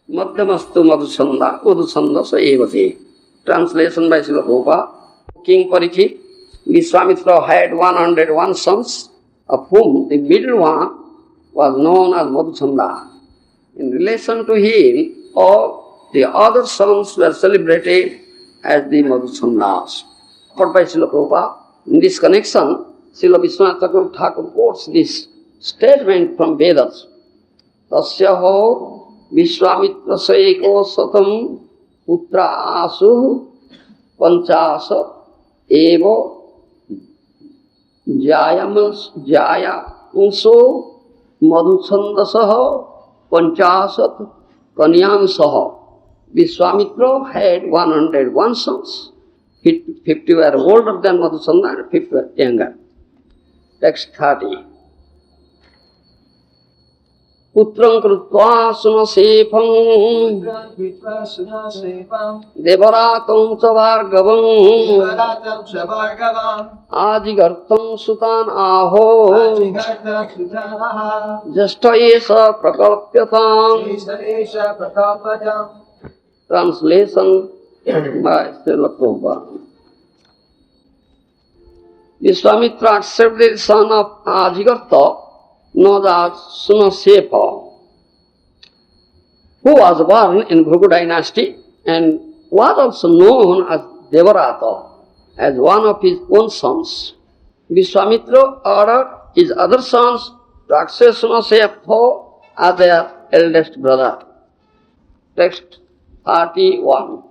Madhyamastu madhuchanda udhuchandasa evate. Translation by Srila Prabhupada. King Parikshit, Vishwamitra had 101 sons, of whom the middle one was known as Madhuchanda. In relation to him, all the other sons were celebrated as the Madhuchandas. Taught by Srila Prabhupada. In this connection, Srila Vishwanath Thakur quotes this statement from Vedas. Tasyaho Vishwamitra Saiko Satam Putra Asu Panchasa Evo Jaya Unso Madhuchandasaha Pañcarātrikī Kanyansaha. Vishwamitra had 101 sons. 50 were older than Madhuchanda and 50 were younger. Text 30. Putram krutva sunasepam devaratam savargavam ajigartam sutan aho jashta esa prakalpyatam. Translation by Srila Prabhupada. Vishwamitra accepted the son of Ajigartha, known as Sunasepa, who was born in Bhrugu dynasty and was also known as Devarata, as one of his own sons. Vishwamitra ordered his other sons to accept Sunasepa as their eldest brother. Text 31.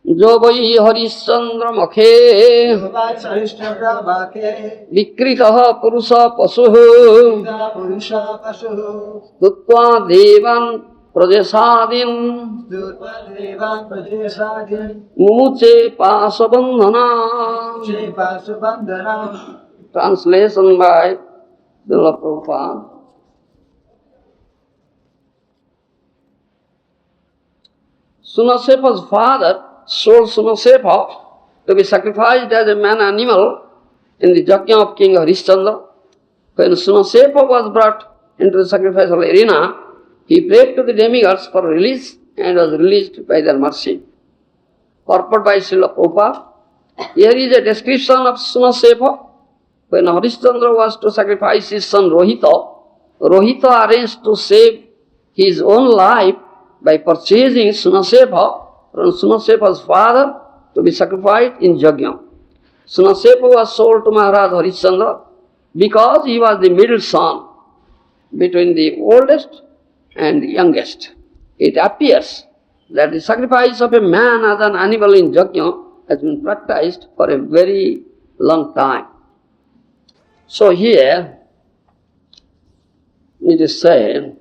जो वै हरिश्चंद्र मखे विकृतः पुरुष पशुः स्तुत्वा देवान् प्रदेशादीन् मुमुचे पाशबन्धना. Translation by Srila Prabhupada. Sunasepa's father sold Sunasepa to be sacrificed as a man animal in the yajña of King Harishchandra. When Sunasepa was brought into the sacrificial arena, he prayed to the demigods for release and was released by their mercy. Purport by Srila Prabhupada. Here is a description of Sunasepa. When Harishchandra was to sacrifice his son Rohita, Rohita arranged to save his own life by purchasing Sunasepa from Sunasepa's father to be sacrificed in yajña. Sunasepa was sold to Maharaj Harishchandra because he was the middle son between the oldest and the youngest. It appears that the sacrifice of a man as an animal in yajña has been practiced for a very long time. So here it is said,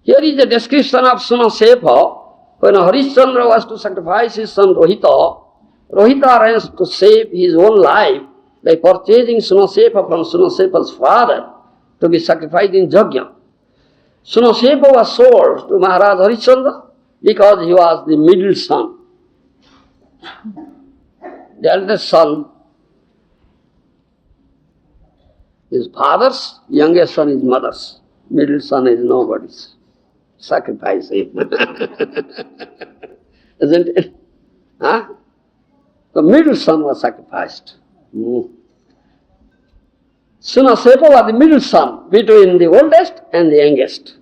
here is a description of Sunasepa. When Harishchandra was to sacrifice his son Rohita, Rohita arranged to save his own life by purchasing Sunasepa from Sunasepa's father to be sacrificed in yajña. Sunasepa was sold to Maharaj Harishchandra because he was the middle son. The eldest son is father's, youngest son is mother's, middle son is nobody's. Sacrifice him. Isn't it? Huh? The middle son was sacrificed. Sunasepa was the middle son between the oldest and the youngest.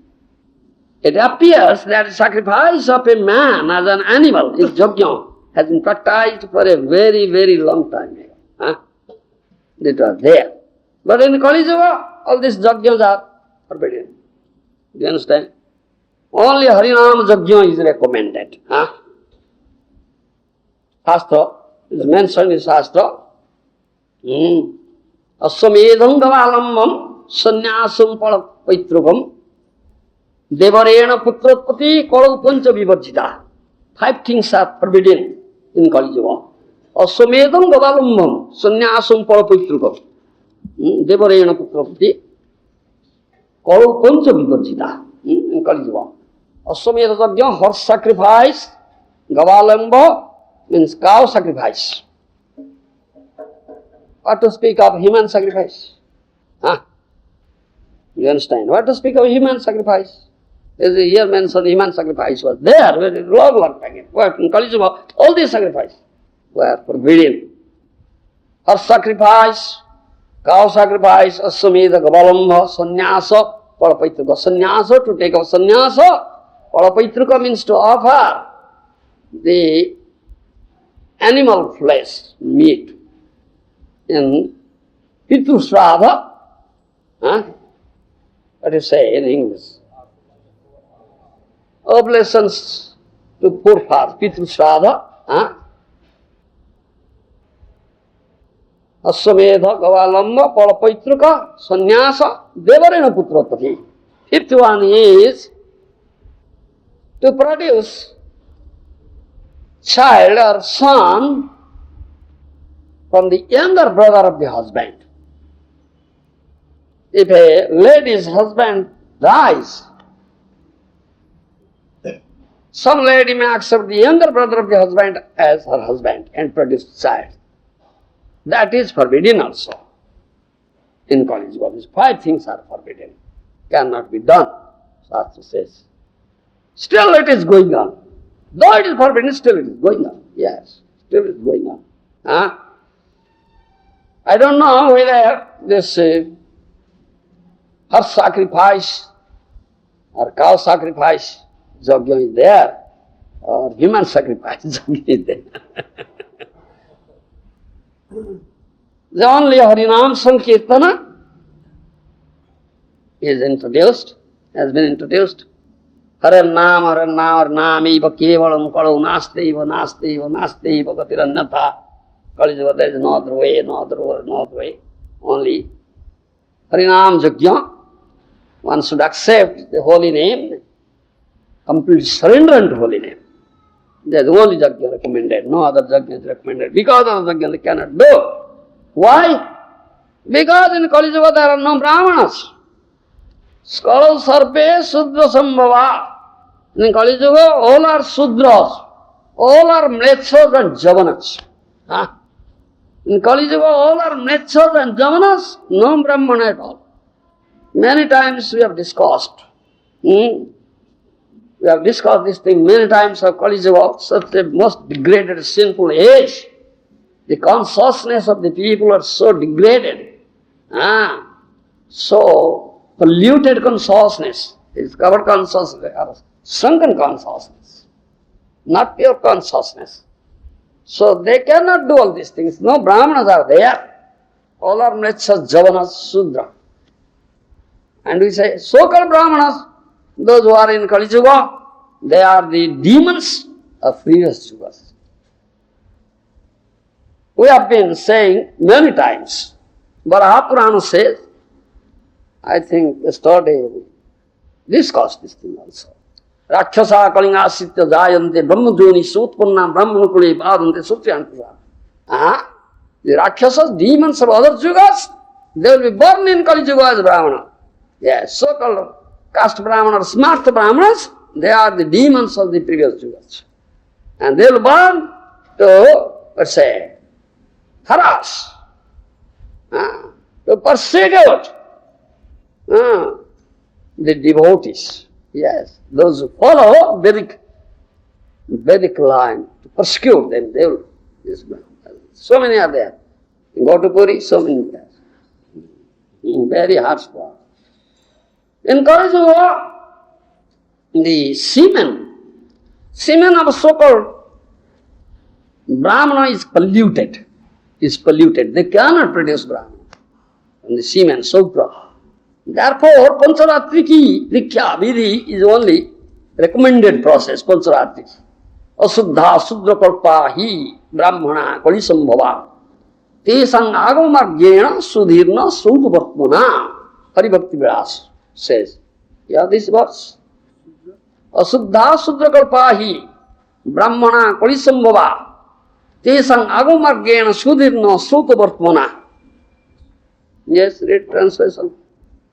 It appears that the sacrifice of a man as an animal in yajña has been practiced for a very, very long time. Huh? It was there. But in Kaliyuga, all these yajñas are forbidden. Do you understand? Only Harināma yajña is recommended. Huh? Shastra is mentioned in Shastra. Aswamedham gavalambam sannyasam palapaitrugam devarena putrotpati kalaupancha vivarjita. 5 things are forbidden in Kaliyuga. Aswamedham gavalambam sannyasam palapaitrugam devarena putrotpati kalaupancha vivarjita in Kaliyuga. Aswamedha yajña, horse sacrifice. Gavalamba means cow sacrifice. What to speak of human sacrifice? Huh? You understand? What to speak of human sacrifice? As here mentioned, human sacrifice was there very long time. But in Kaliyuga, all these sacrifices were forbidden. Horse sacrifice, cow sacrifice, aswamedha, gavalambha, sannyasa, palapaitrika. Sannyasa, to take up sannyasa, palapaitrika means to offer the animal flesh, meat, in pitru shraddha, what do you say in English? Oblations to poor fathers, pitru shraddha, aswamedha, gavalambha, palapaitrika, sannyasa, devarena putropati. Fifth one is to produce child or son from the younger brother of the husband. If a lady's husband dies, some lady may accept the younger brother of the husband as her husband and produce child. That is forbidden also. In Kaliyuga, these 5 things are forbidden. Cannot be done, Shastra says. Still it is going on. Though it is forbidden, still it is going on. Yes, still it is going on. I don't know whether this horse sacrifice or cow sacrifice yajña is there, or human sacrifice yajña is there. The only Harināma kīrtana is introduced, has been introduced. Harināma, Harināma, kevalam kalau nasteva, gatirannata. Kaliyuga, there is no other way, no other way. Only Harināma yajña. One should accept the holy name, complete surrender unto holy name. That is the only yajña recommended, no other yajña is recommended. Because of yajña they cannot do. Why? Because in Kaliyuga there are no brāhmaṇas. Skala sarpe śūdra sambhava. In Kaliyuga all are śūdras, all are mlecchas and yavanas. In Kaliyuga all are mlecchas and yavanas, no brāhmaṇa at all. Many times we have discussed. We have discussed this thing many times of Kaliyuga, such a most degraded, sinful age. The consciousness of the people are so degraded, so polluted consciousness, is covered consciousness, or sunken consciousness, not pure consciousness. So they cannot do all these things. No brāhmanas are there. All are mlecchas, yavanas, śūdras. And we say, so-called brāhmanas, those who are in Kaliyuga, they are the demons of previous yugas. We have been saying many times, Purana says, I think yesterday we discussed this thing also. Rakshasa kalingasitya jayante brahmajoni sutpanna brahmanukule padante sutyantusa. The Rakshasas, demons of other yugas, they will be born in Kaliyuga as Brahmana. Yes, so-called caste Brahmana or smart Brahmanas, they are the demons of the previous yugas. And they will born to, let's say, harass, to persecute the devotees. Yes, those who follow Vedic line, to persecute them, they will. So many are there. In Gotapuri, so many there. Very harsh part. In Kaliyuga, the semen of so-called Brahmana is polluted. They cannot produce Brahmana. And the semen, Sūdra. Therefore, Pāñcarātrikī, Dīkṣā, vidhi is only recommended process, Pāñcarātrikī. Asuddha, Sūdra kalpa hi, brāhmaṇa, kalisambhava. Tesang agamargyena, sudhirna, sūdvartmana. Haribhakti Vilas says. Yeah, this verse. Asuddha, Sūdra kalpa hi, brāhmaṇa, kalisambhava. Tesang agamargyena, sudhirna, sūdvartmana. Yes, read translation.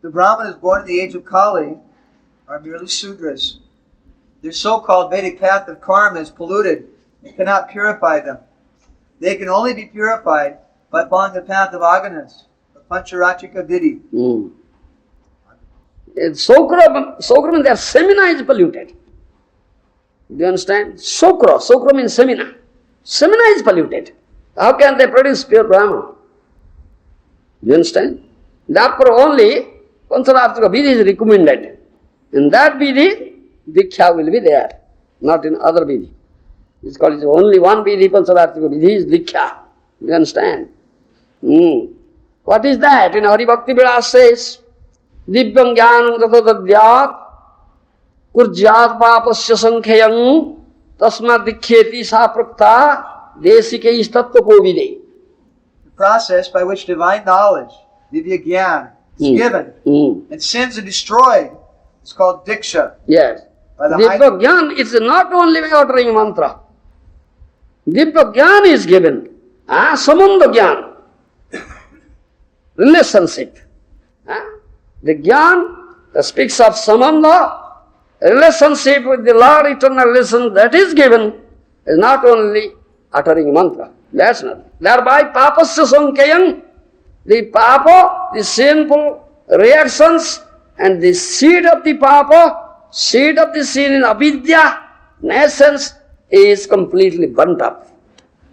The Brahmanas born in the age of Kali are merely śūdras. Their so-called Vedic path of karma is polluted and cannot purify them. They can only be purified by following the path of yavanas, the Pāñcarātrikī vidhi. Sokra means their semina is polluted. Do you understand? Sokra means semina. Semina is polluted. How can they produce pure Brahmana? Do you understand? Therefore only Pāñcarātrikī vidhi is recommended. In that vidhi, Dīkṣā will be there, not in other vidhi. It's called only one vidhi, Pāñcarātrikī vidhi is Dīkṣā. Do you understand? What is that? In Hari Bhakti Vilas says, Divyam jnanam tatadadyāt kurjyāt pāpasya sankhayam tasmāt dikkheti sā prakta desikais tattva vidhi. The process by which divine knowledge, vidhi jnāna, is given and sins are destroyed is called Dīkṣā. Yes. Diyva jnana is not only by uttering mantra. Diyva jnana is given. Sambandha jnana. Relationship. The jnana that speaks of sambandha, relationship with the Lord, eternal relation that is given is not only uttering mantra. That's not. Thereby pāpasya sankhayam, the pāpa, the sinful reactions and the seed of the pāpa, seed of the sin in avidya, in essence, is completely burnt up.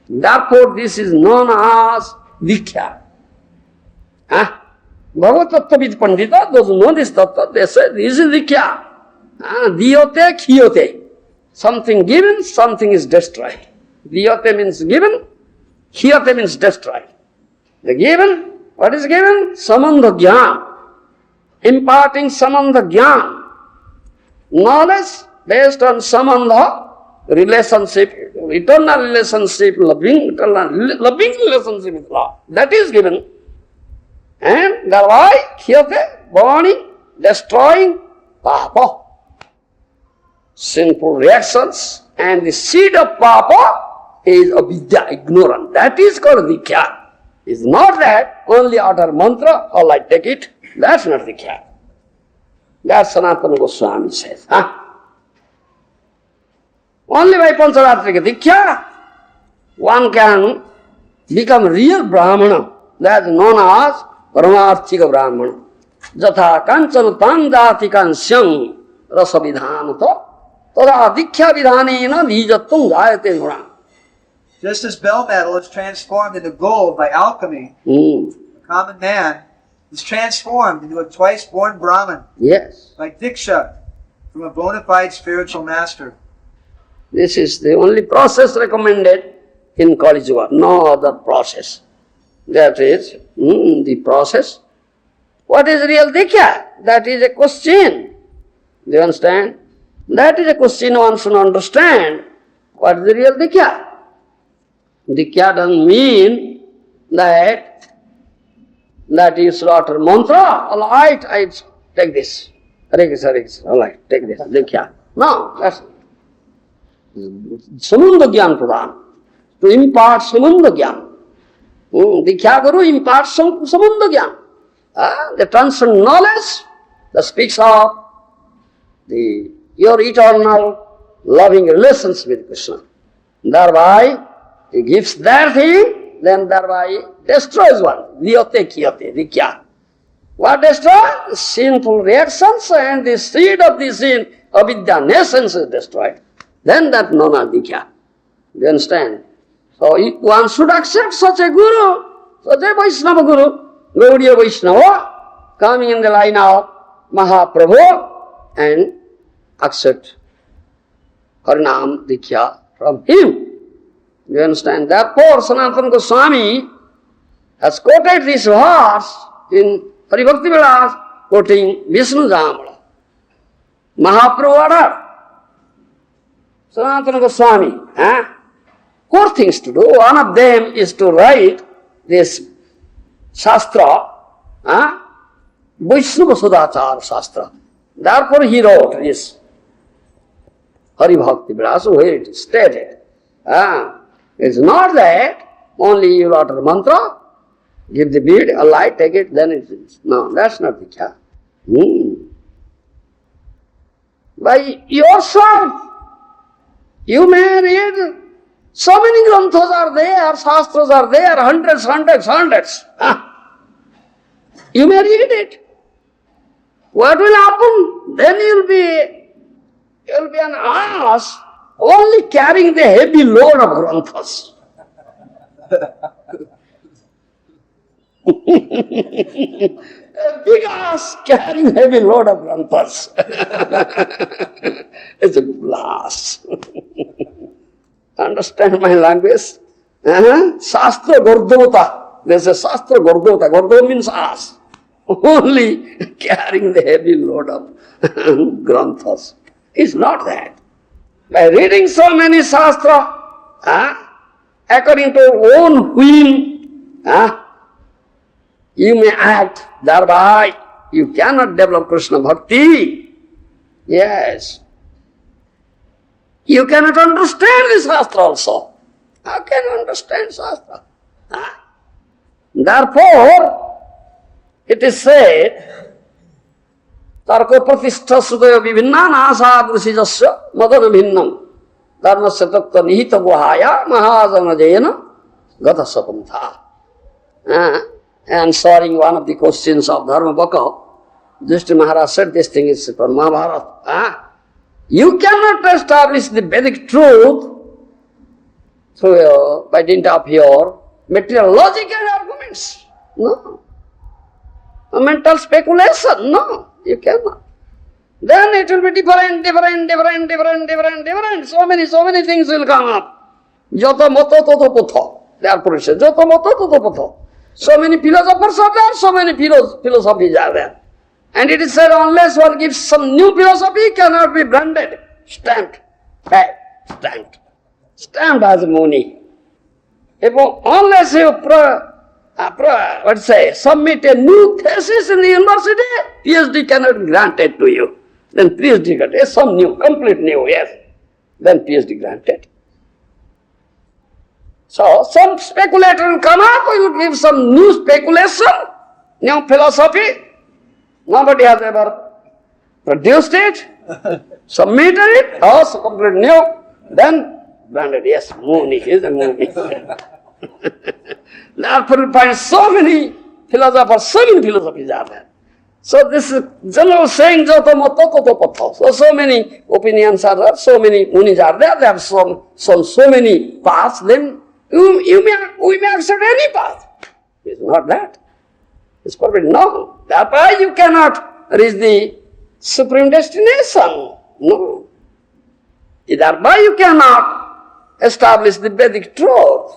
Therefore this is known as Dīkṣā. Bhagavad Tattvavid Pandita, those who know this Tattva, they say this is Dīkṣā. Diyate-kṣīyate. Something given, something is destroyed. Diyate means given, kṣīyate means destroyed. The given, what is given? Sambandha jnana. Imparting sambandha jnana. Knowledge based on sambandha, relationship, eternal relationship, loving relationship with Lord. That is given. And thereby, kṣīyate, burning, destroying, pāpa. Sinful reactions, and the seed of pāpa is avidya, ignorance. That is called Dīkṣā. It's not that only utter mantra, all I take it. That's not Dīkṣā. That's Sanatana Goswami says. Only by Pāñcarātrikī Dīkṣā one can become real brāhmaṇa. That is known as paramarthika brāhmaṇa. Jatha kañcana tam jāti-kṣīyate rasa vidhānata tada dīkṣā vidhānena nijattam jayate guna. Just as bell metal is transformed into gold by alchemy, a common man is transformed into a twice-born Brahmin. Yes. By Dīkṣā, from a bona fide spiritual master. This is the only process recommended in Kaliyuga, no other process. That is the process. What is real Dīkṣā? That is a question. Do you understand? That is a question one should understand. What is the real Dīkṣā? Dīkṣā doesn't mean that you should utter mantra, all right, I take this. Hare Krishna, Hare Krishna, all right, take this, Dīkṣā. No, that's sambandha jnana pradhan. To impart sambandha jnana. Dīkṣā Guru imparts sambandha jnana. The transcendent knowledge that speaks of your eternal loving relations with Kṛṣṇa. Thereby, he gives that thing, then thereby destroys one. Diyate-kṣīyate, Dīkṣā. What destroys? Sinful reactions and the seed of the sin, avidya, in essence is destroyed. Then that known as Dīkṣā. Do you understand? So one should accept such a Guru, such a Vaishnava Guru, Gaudiya Vaishnava, coming in the line of Mahaprabhu and accept Harināma Dīkṣā from him. You understand? Therefore, Sanatana Goswami has quoted this verse in Hari Bhakti Vilas, quoting Vishnu Jamala. Mahaprabhu ordered Sanatana Goswami 4 things to do. One of them is to write this Shastra, Vaishnava Sudachara Shastra. Therefore he wrote this Hari Bhakti Vilas, where it is stated. It's not that only you utter mantra, give the bead, Allah, take it, then it is. No, that's not Dīkṣā. By yourself, you may read, so many granthas are there, shastras are there, hundreds. You may read it. what will happen? Then you'll be an ass only carrying the heavy load of granthas. A big ass carrying heavy load of granthas. It's a blast. Understand my language? Shastra Gordota. There's a Shastra Gordota. Gordo means ass. Only carrying the heavy load of granthas. It's not that. By reading so many Shastra, according to your own whim, you may act thereby. You cannot develop Kṛṣṇa bhakti. Yes. You cannot understand the Shastra also. How can you understand Shastra? Therefore, it is said, Tarko pratishtha sudaya vivinna nasa grusijasya madana bhinnam dharmasya tattva nihita guhaya mahajana jayana gata sapantha. Answering one of the questions of Dharma Baka, just Maharaj said this thing is from Mahabharata. You cannot establish the Vedic truth through by dint of your material logic and arguments. No. A mental speculation. No, you cannot. Then it will be different. So many things will come up. Jata mata tata patha. Therefore it says, Jata mata tata patha. So many philosophers are there, so many philosophies are there. And it is said, unless one gives some new philosophy, cannot be branded, stamped, stamped as a Muni. Unless you submit a new thesis in the university, PhD cannot be granted to you. Then PhD granted, some new, complete new, yes. Then PhD granted. So, some speculator will come up, will give some new speculation, new philosophy. Nobody has ever produced it, submitted it, so complete new, then branded, yes, Muni is a Muni. Therefore, you find so many philosophers, so many philosophies are there. So, this is general saying, so many opinions are there, so many Munis are there, they have so many paths, then we may accept any path. It's not that. It's forbidden. No. Thereby you cannot reach the supreme destination. No. Thereby you cannot establish the Vedic truth.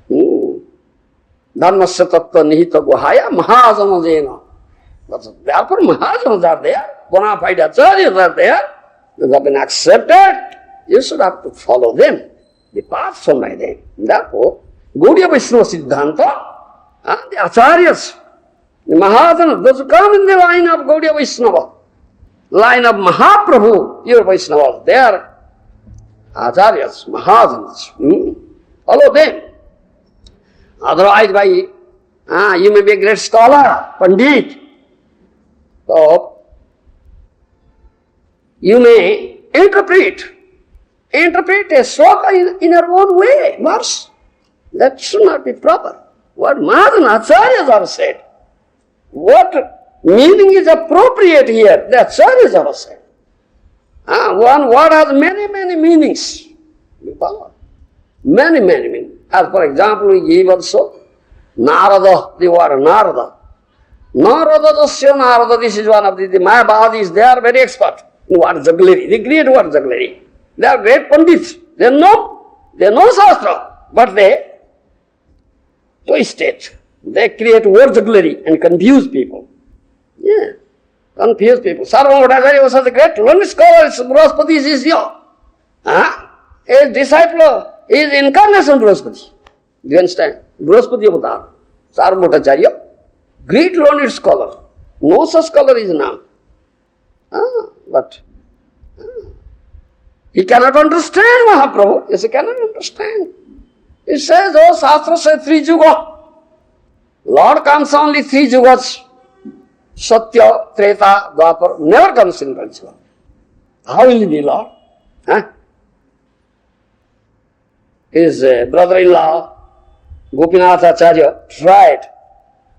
Dharmasya tattva nihita guhaya mahajana jena. Therefore mahajanas are there, bona fide acharyas are there, they have been accepted. You should have to follow them. The path shown by them. Therefore, Gaudiya Vaishnava Siddhanta, the acharyas, the Mahajanas, those who come in the line of Gaudiya Vaishnava, line of Mahaprabhu, pure Vaishnavas, they are acharyas, Mahajanas. Follow them. Otherwise, you may be a great scholar, Pandit. So, you may interpret a sloka in your own way, verse. That should not be proper. What Mahajana Acharyas have said, what meaning is appropriate here, the Acharyas have said. One word has many meanings. You follow? Many meanings. As for example, we give also Narada, the word Narada. Narada Dasya Narada, this is one of the Mayavadis, they are very expert in word jugglery. They create word jugglery. They are great pandits. They know Shastra, but they twist it. They create word jugglery and confuse people. Yeah, confuse people. Sarvabhauma Bhattacharya was such a great learned scholar, Brihaspati's Sishya. His disciple is incarnation Brihaspati. Do you understand? Brihaspati avatar, Sarvabhauma Bhattacharya, great learned scholar. No such scholar is now. But he cannot understand Mahaprabhu. Yes, he cannot understand. He says, oh, Shastra says 3 yuga. Lord comes only 3 yugas. Satya, Treta, Dwapar, never comes in Kaliyuga. How will he be Lord? His brother-in-law, Gopinath Acharya, tried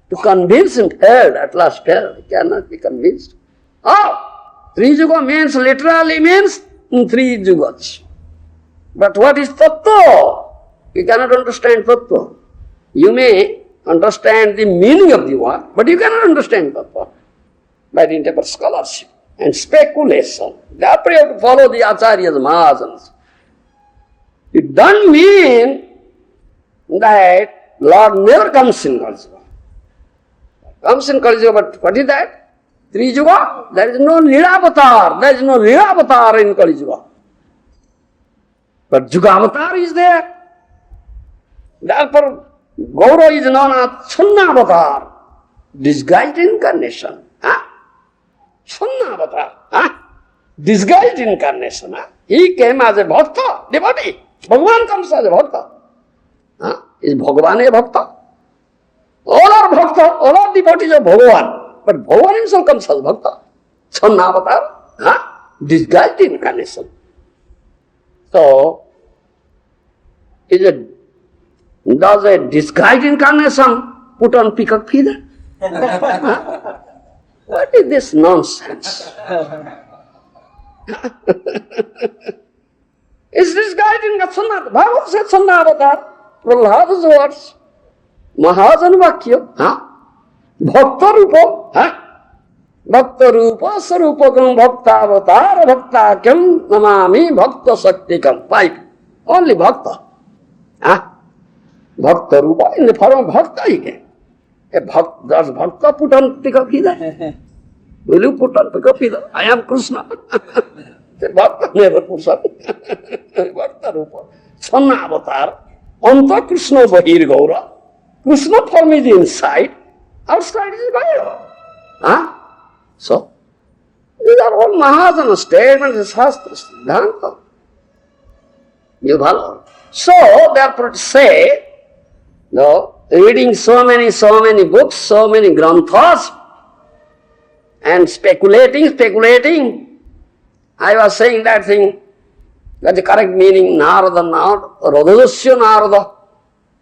to convince him, failed, at last failed. He cannot be convinced. Oh, three yuga means literally means three yugas. But what is tattva? You cannot understand tattva. You may understand the meaning of the word, but you cannot understand tattva by the interpret scholarship and speculation. Therefore you have to follow the acharyas, mahajanas. It doesn't mean that Lord never comes in Kaliyuga. Comes in Kaliyuga, but what is that? Three yuga? There is no Leela-avatar. There is no Leela-avatar in Kaliyuga. But Yuga-avatar is there. Therefore, Gour is known as Chunna-avatar, disguised incarnation. Chunna-avatar, disguised incarnation. He came as a bhakta, devotee. Bhagavan comes as a bhakta. Is Bhagavan a bhakta? All are bhakta, all are devotees of Bhagavan. But Bhagavan himself comes as bhakta. Chunna-avatar, disguised incarnation. So, does a disguised incarnation put on peacock feather? What is this nonsense? It's disguised incarnation. Bhagavan said Chunna-avatar. Prahlada's words. Mahajan Vakya. Bhakta Rupa. Bhakta Rupa Sarupakam Bhakta Avatar Bhakta Kyam Namami Bhakta Saktikam. Five. Only Bhakta. Bhakta Rupa, in the form of Bhakta he came. Does Bhakta put on peacock feather? Will you put on peacock feather? I am Kṛṣṇa. Bhakta never puts on. Bhakta Rupa. Chunna avatar. Anta Kṛṣṇa Bahir Gaura. Kṛṣṇa form is inside. Outside is Gaura. So, these are all Mahajana statements, Shastras, Siddhanta. You follow? So, therefore to say, reading so many books, so many granthas, and speculating. I was saying that thing, that the correct meaning, Narada, Radhasya Narada.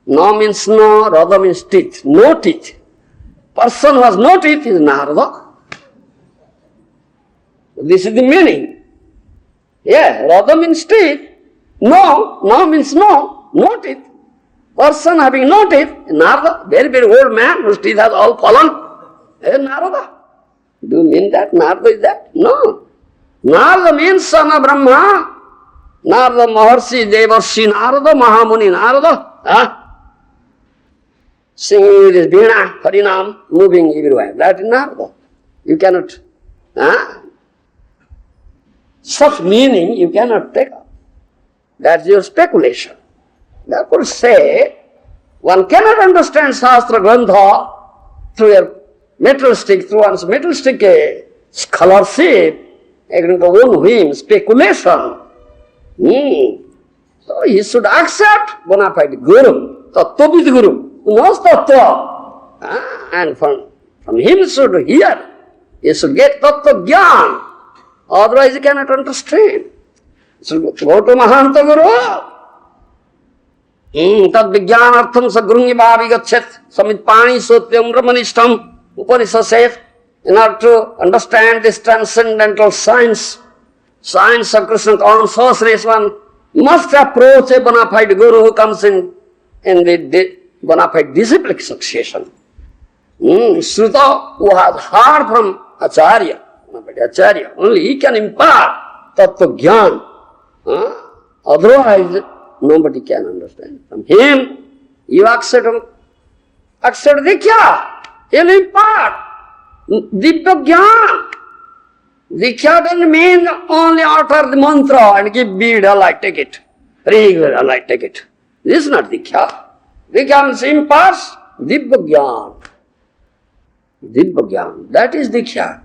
No means no, Radha means teeth, no teeth. Person who has no teeth is Narada. This is the meaning. Yeah, Radha means teeth. No means no teeth. Person having no teeth, Narada, very old man whose teeth has all fallen. Narada. Do you mean that Narada is that? No. Narada means son of Brahma. Narada Maharshi, Devarshi Narada, Mahamuni Narada. Singing with his Veena, Harināma, moving everywhere. That is Narada. You cannot, such meaning you cannot take up. That's your speculation. Therefore say, one cannot understand Shastra Grantha through one's materialistic scholarship, according to own whim, speculation. So he should accept bona fide Guru, Tattva Guru, who knows Tattva. And from him he should hear, he should get Tattva Jnāna. Otherwise he cannot understand. So go to Mahanta Guru. Tad vijnānartham sagrungi bhavi gachet samit pani sotyam brahmanishtam Upanishad says, in order to understand this transcendental science of Kṛṣṇa consciousness, one must approach a bona fide Guru who comes in the bona fide disciplic succession. Shruta, who has heard from Acharya, only he can impart Tattva Jnāna. Otherwise, nobody can understand. From him, you accept Dīkṣā. He'll impart diyva jñāna. Dīkṣā doesn't mean only utter the mantra and give bead, Allah, take it. Regular, Allah, take it. This is not Dīkṣā. Dīkṣā means imparts diyva jñāna. Diyva jñāna. That is Dīkṣā.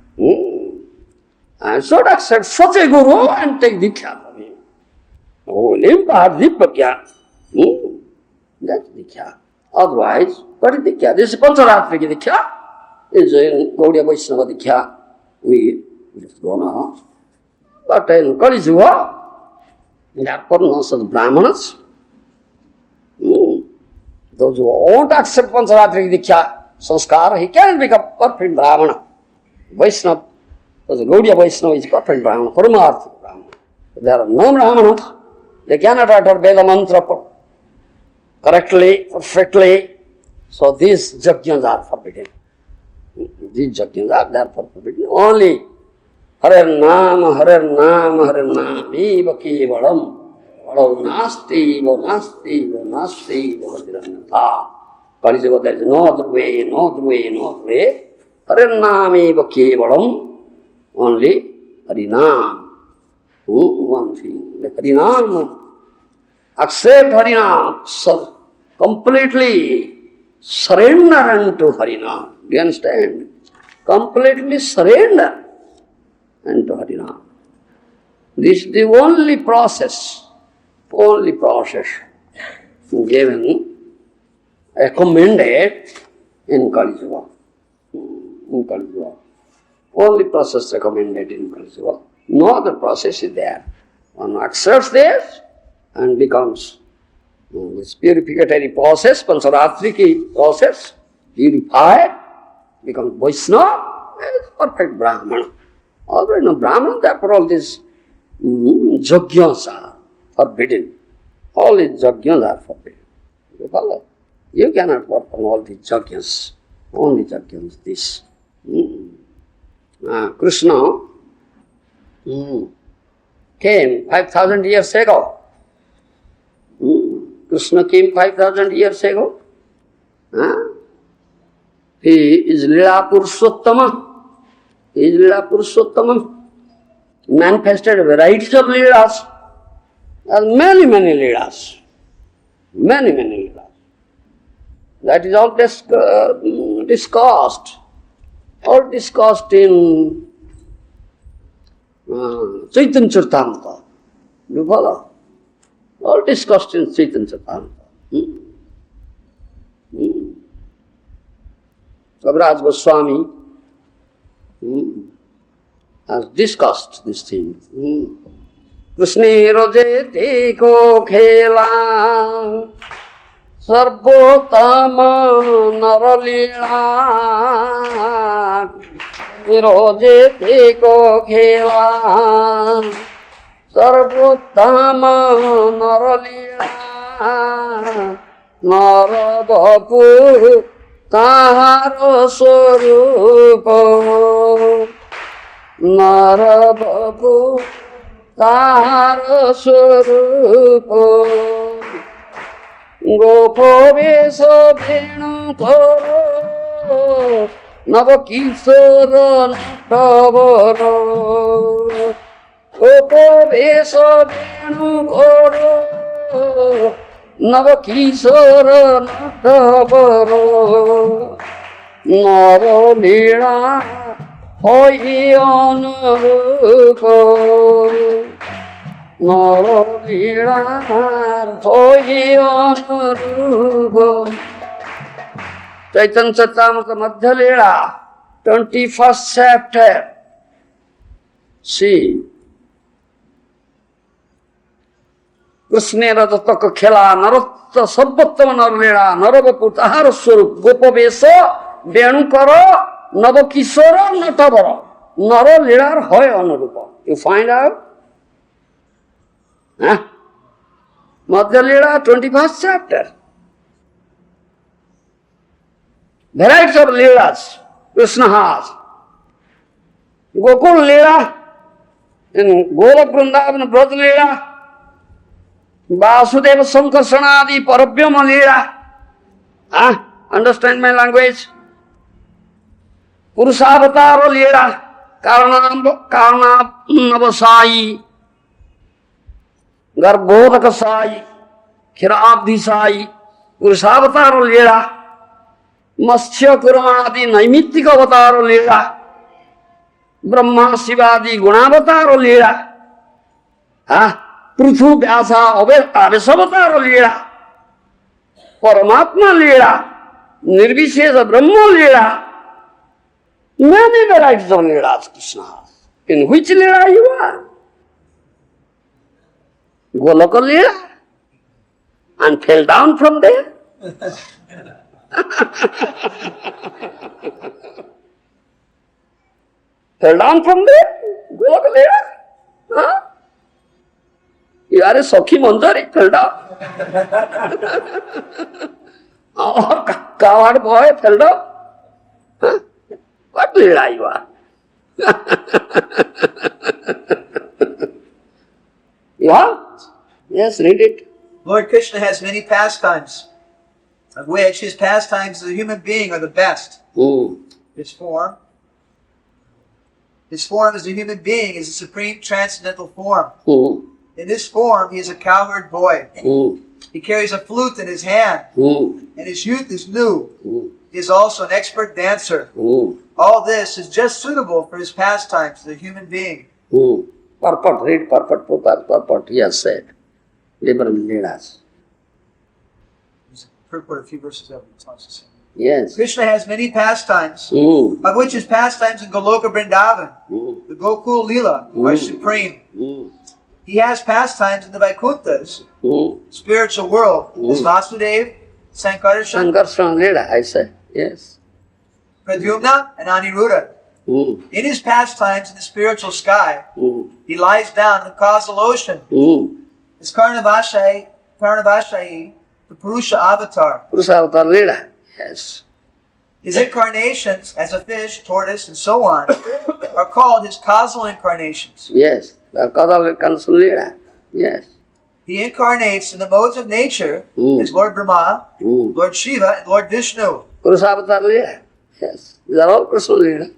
And so accept such a Guru and take Dīkṣā from him. Oh, impart diyva jñāna. That's Dīkṣā. Otherwise, what is Dīkṣā? This is Pāñcarātrikī Dīkṣā. Is in Gaudiya Vaishnava Dīkṣā. We just go now. But in Kaliyuga, therefore no such brāhmaṇas. Those who won't accept Pāñcarātrikī Dīkṣā, sanskara, he cannot become perfect brāhmaṇa. Vaishnava Because the Gaudiya Vaishnava is perfect brāhmaṇa, Paramartha brāhmaṇa. There are no brāhmaṇas. They cannot utter Veda mantra correctly, perfectly. So these yajñas are forbidden. These yajñas are therefore forbidden. Only Harināma, Harināma, Harināma, eva kevalam. Vado nasti, eva nasti, eva nasti, eva virannatha. Kaliyuga, there is no other way, no other way, no other way. Harināma eva kevalam. Only Harināma. One thing, the Harināma. Accept Harināma, completely surrender unto Harināma. Do you understand? Completely surrender unto Harināma. This is the only process given, recommended in Kaliyuga. In Kaliyuga. Only process recommended in Kaliyuga. No other process is there. One accepts this and becomes this purificatory process, Pāñcarātrikī process, purified, becomes Vaishnava, is perfect brāhmaṇa. Already no brāhmaṇa, therefore all these yajñas are forbidden. All these yajñas are forbidden. You follow? You cannot perform all these yajñas. Only yajñas, this. Kṛṣṇa came 5,000 years ago. Kṛṣṇa came 5,000 years ago. He is Lila Purushottama. He is Lila Purushottama. Manifested varieties of Lilas. Many Lilas. Many Lilas. That is all discussed. All discussed in Chaitanya Charitamrita. You follow? All discussed in Chaitanya Charitamrita. Maharaj Swami has discussed this thing. Kṛṣṇa jete ko khela sarvotama naralila jete ko khela sarvotama naralila naradapu taharo swarupa naradapu taharo swarupa gopavesa venu karo navakishara natavara gopavesa venu karo navakishara natavara naralila hoy anurupa naralila hoy anurupa. Chaitanya Charitamrita Madhya Lila, 21st chapter. See, Kṛṣṇa rajataka khela naratta sarvottama naralila naravapu tahara swarup gopavesa venukara navakishara natavara naralilar hoy anurupa. You find out? Madhya Lila, 21st chapter. Varieties of Leelas Kṛṣṇa has. Gokul Leela, in Gola Vrindavana Braj Leela, Vasudeva Sankarsana Paravyama Leela. Understand my language? Purushavatara Leela, Karnavasai, Garbhodakasai, Khirabdhisai, Purushavatara Leela, Matsya Kurmadi Naimittika Avatara Leela, Brahma Shivadi Gunavatara Leela, Pruthu Vyasa Avesavatara Leela, Paramatma Leela, Nirvishesa Brahma Leela. Many varieties of Leelas Kṛṣṇa has. In which Leela you are? Golaka Leela? And fell down from there? fell down from there. Goloka Leela. Huh? You are a Sakhi Manjari, fell down. Or coward boy fell down. Huh? What Leela you are? Yeah? Yes, read it. Lord Krishna has many pastimes, of which his pastimes as a human being are the best. His form as a human being is a supreme transcendental form. In this form, he is a cowherd boy. He carries a flute in his hand, and his youth is new. He is also an expert dancer. All this is just suitable for his pastimes as a human being. Purport, read purport, he has said. Liberal leaders. Purport a few verses over. It's not the same. Yes. Krishna has many pastimes, of which his pastimes in Goloka Vrindavan, the Gokul Lila, are supreme. He has pastimes in the Vaikuntha's spiritual world, as Vasudeva, Sankarshan, Lila, I said. Yes. Pradyumna, and Aniruddha. In his pastimes in the spiritual sky, he lies down in the causal ocean. His Karnavashayi, the Purusha avatar. Purusha avatar Lila. Yes. His incarnations as a fish, tortoise, and so on are called his causal incarnations. Yes. They are causal incarnations Lila. Yes. He incarnates in the modes of nature as Lord Brahma, Lord Shiva, and Lord Vishnu. Purusha avatar Lila. Yes. These are all Krishna Lila.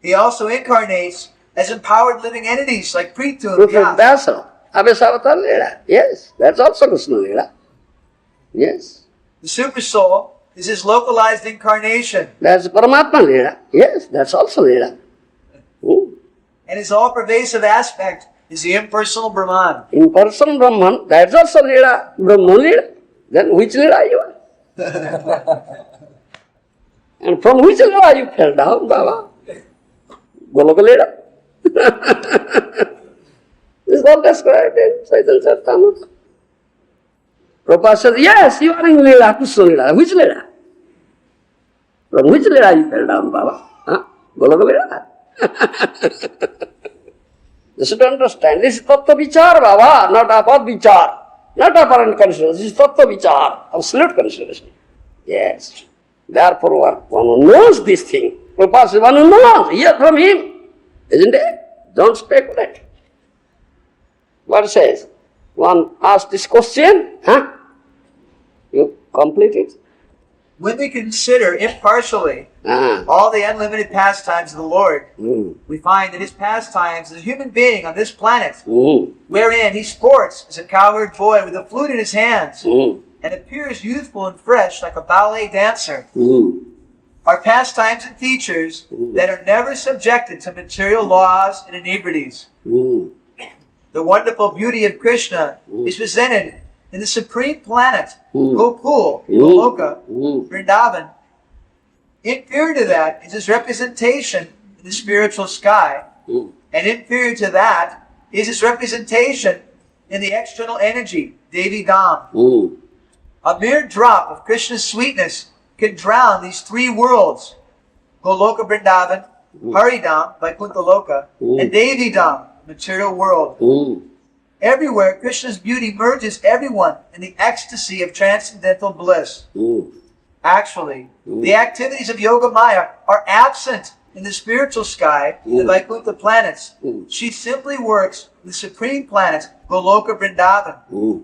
He also incarnates as empowered living entities like Prithu and Proof of Vyasa. Vyasa. Abhisavatar Lila. Yes. That's also Krishna Lila. Yes. The Super Soul is his localized incarnation. That's Paramatma Lila. Yes. That's also Lila. And his all-pervasive aspect is the impersonal Brahman. Impersonal Brahman. That's also Lila. Brahman Lila. Then which Lila you are? And from which Lila you fell down, Baba? Goloka Lila. This is all described in Chaitanya Charitamrita. Prabhupada says, yes, you are in Lila, Krishna Lila. Which Lila? From which Lila you fell down, Baba? Huh? Goloka Lila. You should understand, this is Tattva Vichar, Baba, not Apad Vichar. Not apparent consideration, this is Tattva Vichar, absolute consideration. Yes. Therefore, one who knows this thing, Prabhupada says, one who knows, hear from him. Isn't it? Don't speculate. What says? One asked this question, huh? You complete it. When we consider impartially all the unlimited pastimes of the Lord, we find that his pastimes as a human being on this planet, wherein he sports as a cowherd boy with a flute in his hands, and appears youthful and fresh like a ballet dancer, are pastimes and features that are never subjected to material laws and inebrities. The wonderful beauty of Kṛṣṇa is presented in the supreme planet, Gokul, Goloka, Vrindavan. Inferior to that is his representation in the spiritual sky, and inferior to that is his representation in the external energy, Devi Dham. A mere drop of Krishna's sweetness can drown these three worlds, Goloka Vrindavan, Haridham, Vaikuntha Loka, and Devi Dham, material world. Everywhere, Krishna's beauty merges everyone in the ecstasy of transcendental bliss. Actually, the activities of Yoga Maya are absent in the spiritual sky, the Vaikuntha planets. She simply works in the supreme planet, Goloka Vrindavan.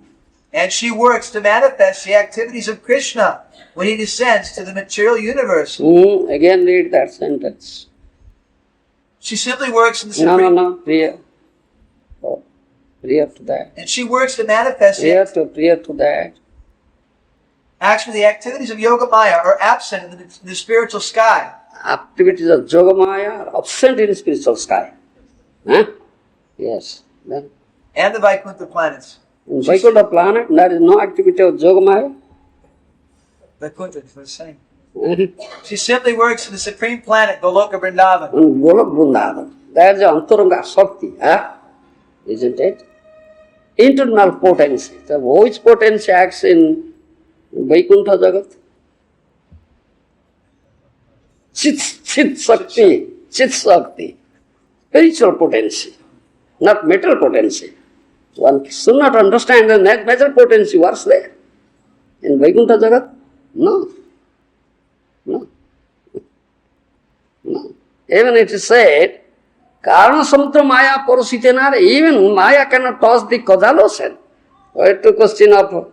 And she works to manifest the activities of Kṛṣṇa when he descends to the material universe. Again read that sentence. She simply works in the supreme... No, prior. Oh, prior to that. And she works to manifest... Prior to that. Actually, the activities of Yoga Maya are absent in the spiritual sky. Activities of Yoga Maya are absent in the spiritual sky. Huh? Yes. Then. And the Vaikuntha planets. In Vaikuntha planet, there is no activity of Yoga Maya. Vaikuntha is the same. She simply works in the supreme planet, Goloka Vrindavan. Goloka Vrindavan. There is an Antaranga Shakti, isn't it? Internal potency. So which potency acts in Vaikuntha Jagat? Chit Shakti. Chit Shakti, spiritual potency, not material potency. One should not understand the material potency works there. In Vaikuntha Jagat, no. No. No. Even it is said, Karana Samudra Maya Porositenare, even Maya cannot touch the causal ocean. Why to question of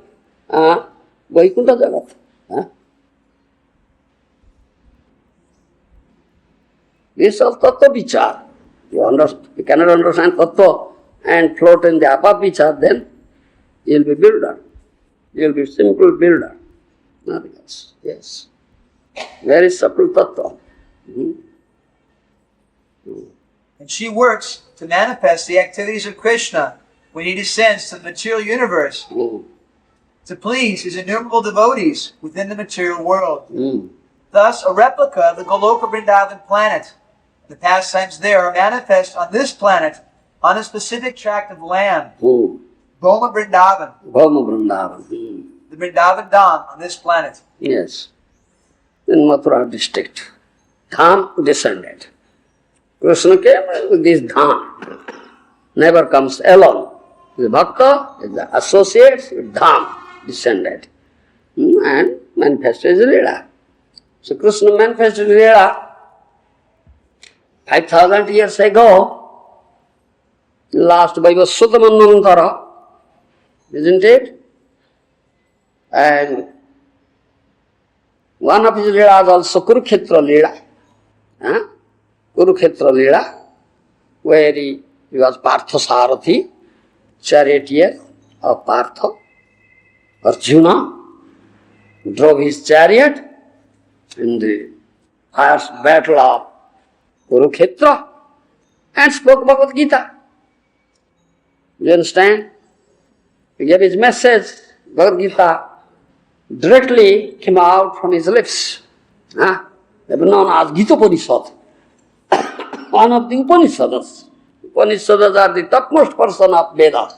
Vaikuntha Jagat? This is all Tattva Vichar. You cannot understand Tattva and float in the Apa Vichar, then you will be builder. You will be simple builder. Nothing else. Yes. Very subtle Tattva. And she works to manifest the activities of Kṛṣṇa when he descends to the material universe to please his innumerable devotees within the material world. Thus, a replica of the Goloka Vrindavan planet. The pastimes there are manifest on this planet on a specific tract of land. Bhoma Vrindavan. Bhoma Vrindavan. The Vrindavan Dham on this planet. Yes. In Mathura district, Dham descended. Kṛṣṇa came with this Dham. Never comes alone. The Bhakta, the associates with Dham descended. And manifested his Leela. So Kṛṣṇa manifested his Leela 5,000 years ago, last by Vasudha Manvantara, isn't it? And one of his Leelas also Kurukshetra Leela. Kurukshetra Leela, where he was Partha Sarathi, charioteer of Partha. Arjuna drove his chariot in the first battle of Kurukshetra and spoke Bhagavad Gita. You understand? He gave his message, Bhagavad Gita, directly came out from his lips. They were known as Gita Upanishad. One of the Upanishads. Upanishads are the topmost person of Veda.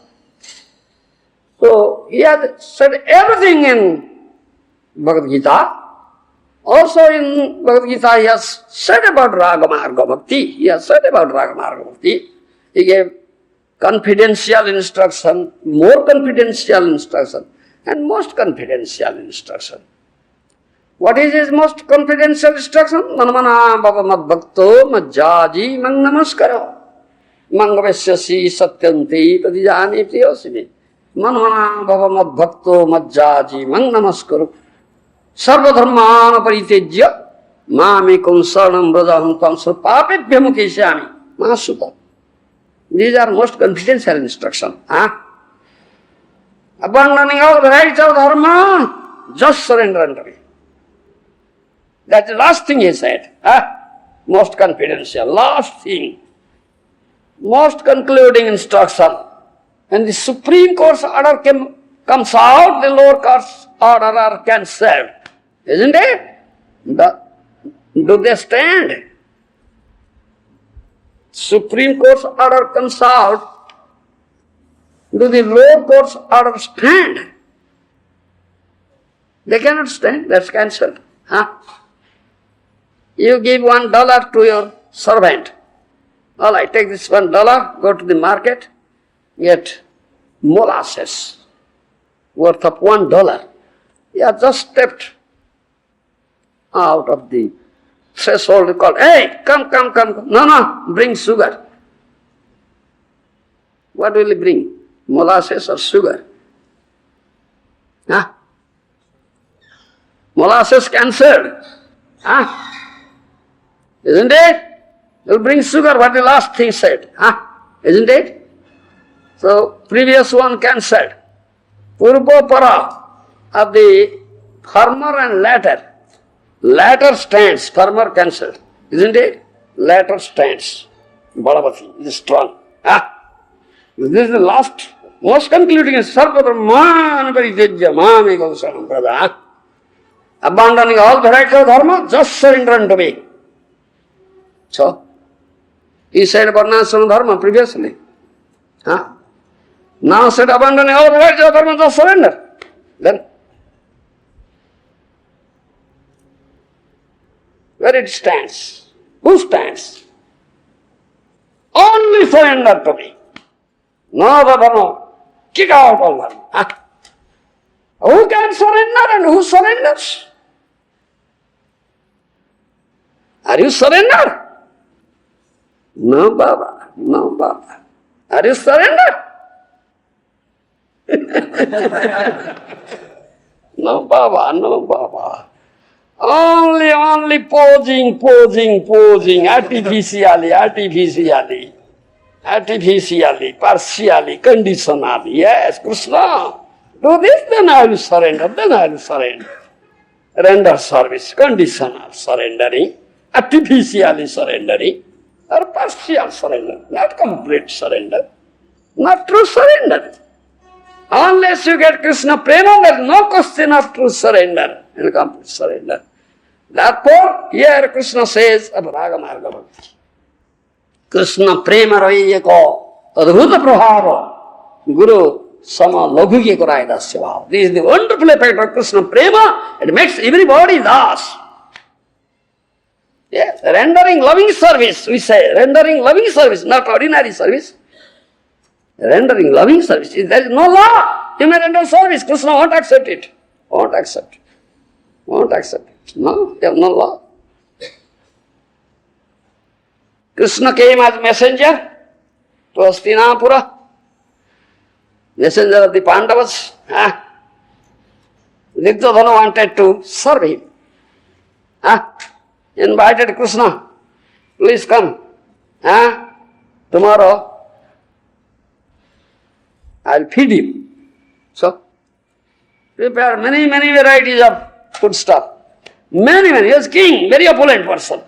So he had said everything in Bhagavad Gita. Also in Bhagavad Gita he has said about Raga Marga Bhakti. He has said about Raga Marga Bhakti. He gave confidential instruction, more confidential instruction, and most confidential instruction. What is his most confidential instruction? Manamana bhava mad bhakto majjaji mang namaskaro. Mangavesyasi satyanti pradijani priyosimi. Manamana bhava mad bhakto majjaji mang namaskaro. Sarva dharmana paritejya mamekam saranam brajaham tvam sarvapapebhya mukeshyami. Mahasuta. These are most confidential instruction. Abandoning all the rights of dharma, just surrender unto me. That's the last thing he said. Most confidential, last thing. Most concluding instruction. When the Supreme Court's order comes out, the lower court's order are cancelled. Isn't it? Do they stand? Supreme Court's order comes out, do the lower court's order stand? They cannot stand, that's cancelled. You give $1 to your servant. All right, take this $1, go to the market, get molasses worth of $1. You have just stepped out of the threshold, you call, hey, come. No, bring sugar. What will he bring? Molasses or sugar? Molasses cancelled. Isn't it? You'll bring sugar, what the last thing said. Isn't it? So, previous one cancelled. Purva para of the former and latter. Latter stands, former cancelled. Isn't it? Latter stands. Balavati is strong. This is the last, most concluding is Sarvadharmana paritejya mamekam saranam brajaham. Abandoning all varieties of dharma, just surrender unto me. So, he said about Varnasana dharma previously. Now said abandoning all varieties of dharma, just surrender. Then, where it stands? Who stands? surrender to me. No other dharma. Kick out all dharma. Who can surrender and who surrenders? Are you surrendered? No, Baba. No, Baba. Are you surrendered? No, Baba. No, Baba. Only posing, artificially, partially, conditionally. Yes, Kṛṣṇa, do this, then I will surrender, Render service, conditional surrendering, artificially surrendering, or partial surrender, not complete surrender, not true surrender. Unless you get Kṛṣṇa prema, there is no question of true surrender and complete surrender. Therefore, here Kṛṣṇa says, Raga Marga Bhakti. Kṛṣṇa prema raiyako adbhuta prabhava guru sama laghuke korai dasya bhava. This is the wonderful effect of Kṛṣṇa prema. It makes everybody das. Yes, rendering loving service, we say, rendering loving service, not ordinary service. Rendering loving service. There is no law. You may render service. Kṛṣṇa won't accept it. Won't accept it. No, there is no law. Kṛṣṇa came as messenger to Hastinapura, messenger of the Pandavas. Duryodhana wanted to serve him. Invited Kṛṣṇa, please come. Tomorrow I'll feed you. So, prepare many varieties of food stuff. Many. He was king, very opulent person.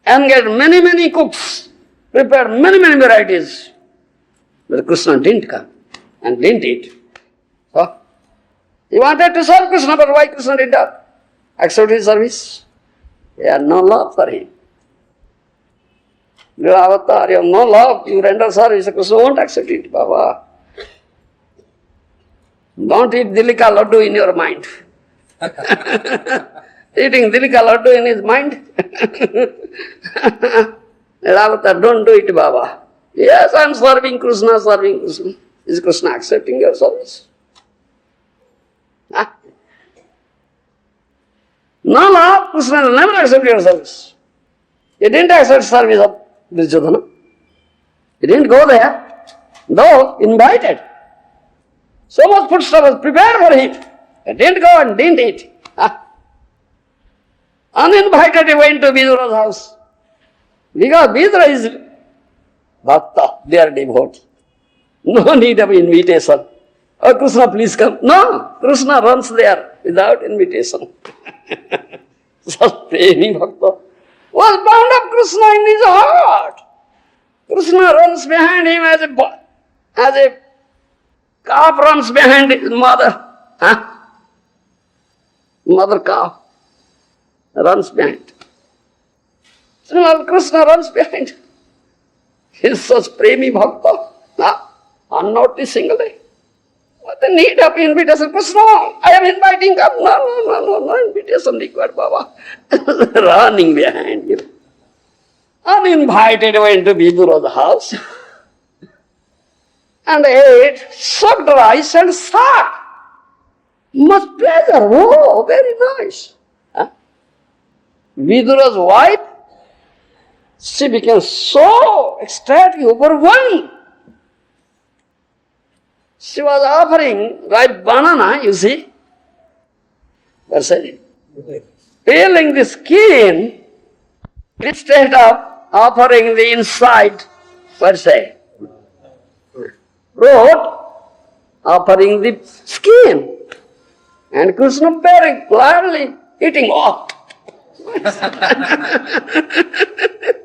And get many cooks, prepared many varieties. But Kṛṣṇa didn't come and didn't eat. So, he wanted to serve Kṛṣṇa, but why Kṛṣṇa did not accept his service? He had no love for him. You avatar, you have no love, you render service, Kṛṣṇa won't accept it, Baba. Don't eat Dilika Laddu in your mind. Eating Dilika Laddu in his mind? Avatar, don't do it, Baba. Yes, I am serving Kṛṣṇa. Is Kṛṣṇa accepting your service? No love, Kṛṣṇa will never accept your service. He didn't accept service of Duryodhana. He didn't go there, though invited. So much food stuff was prepared for him. He didn't go and didn't eat. Uninvited he went to Vidura's house. Because Vidura is bhakta, they are devotee. No need of invitation. Oh, Kṛṣṇa, please come. No, Kṛṣṇa runs there without invitation. Such premi bhakta was bound up Kṛṣṇa in his heart. Kṛṣṇa runs behind him as a calf runs behind his mother. Mother calf runs behind. Similarly, Kṛṣṇa runs behind. He is such premi bhakta, unnoticingly. What the need of invitation? Kṛṣṇa, I am inviting, come. No invitation required, Baba. Running behind him. Uninvited went to Vidura's house and ate soaked rice and sat. Much pleasure. Oh, very nice. Vidura's wife, she became so ecstatic, overwhelmed. She was offering ripe banana, you see. Peeling the skin instead of offering the inside, fruit, offering the skin. And Kṛṣṇa very gladly eating all.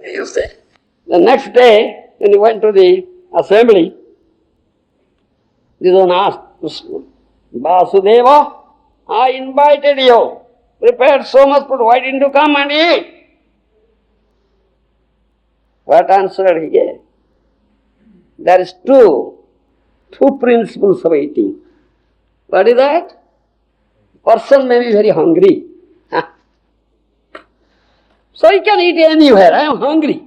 You see. The next day, when he went to the assembly, this one asked Kṛṣṇa, Vasudeva, I invited you, prepared so much food, why didn't you come and eat? What answer he gave? There is two principles of eating. What is that? Person may be very hungry. So he can eat anywhere. I am hungry.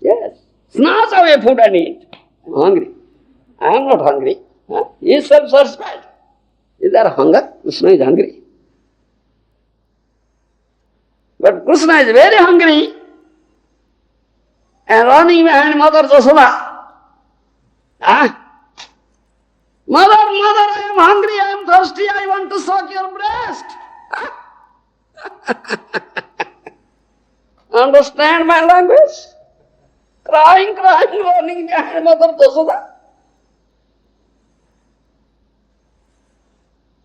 Yes. Snatch away food and eat. I am hungry. I am not hungry. He is self-satisfied. Is there hunger? Kṛṣṇa is hungry. But Kṛṣṇa is very hungry and running behind Mother Jasoda. Mother, I am hungry, I am thirsty, I want to suck your breast. Understand my language? Crying, running behind Mother Jasoda.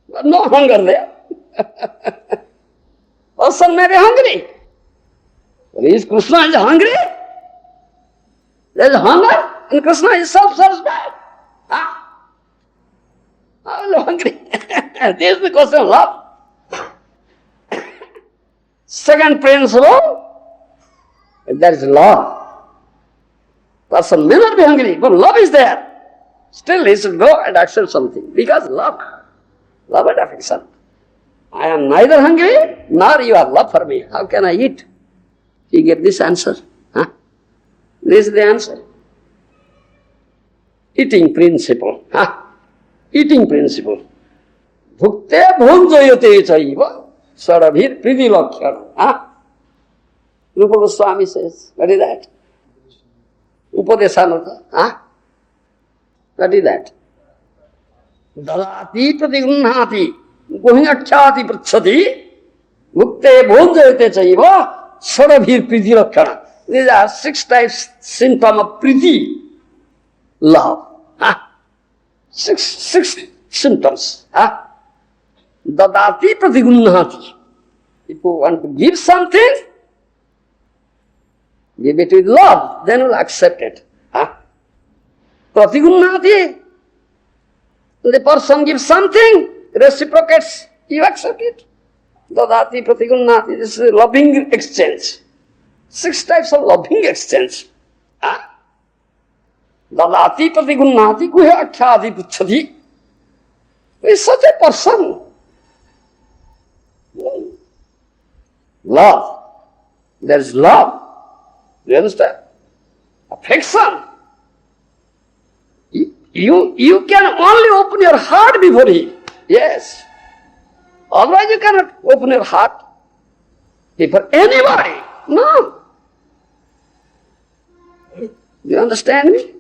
But no hunger there. Person may be hungry. But is Kṛṣṇa is hungry? There is hunger and Kṛṣṇa is self-satisfied. I am hungry. This is the question of love. Second principle, there is love. Person may not be hungry, but love is there. Still he should go and accept something because love and affection. I am neither hungry nor you have love for me. How can I eat? You get this answer. This is the answer. Eating principle. Eating principle. Bhukte Bhubaneswar Sarabhir Priti Lakshana. Rupa Swami says, what is that? Upadeshanata. What is that? Dadati pratigunhati gohinakhyati prachati bhukte bhubaneswar sarabhir priti lakshana. These are 6 types symptom of priti, love. Six symptoms. Dadati pratigunhati. If you want to give something, give it with love, then you will accept it. Pratigunhati. The person gives something, reciprocates, you accept it. Dadati pratigunhati. This is loving exchange. 6 types of loving exchange. Dadati pratigunhati guhyakhyati puchati. Who is such a person? Love. There is love. Do you understand? Affection. You can only open your heart before him. Yes. Otherwise you cannot open your heart before anybody. No. Do you understand me?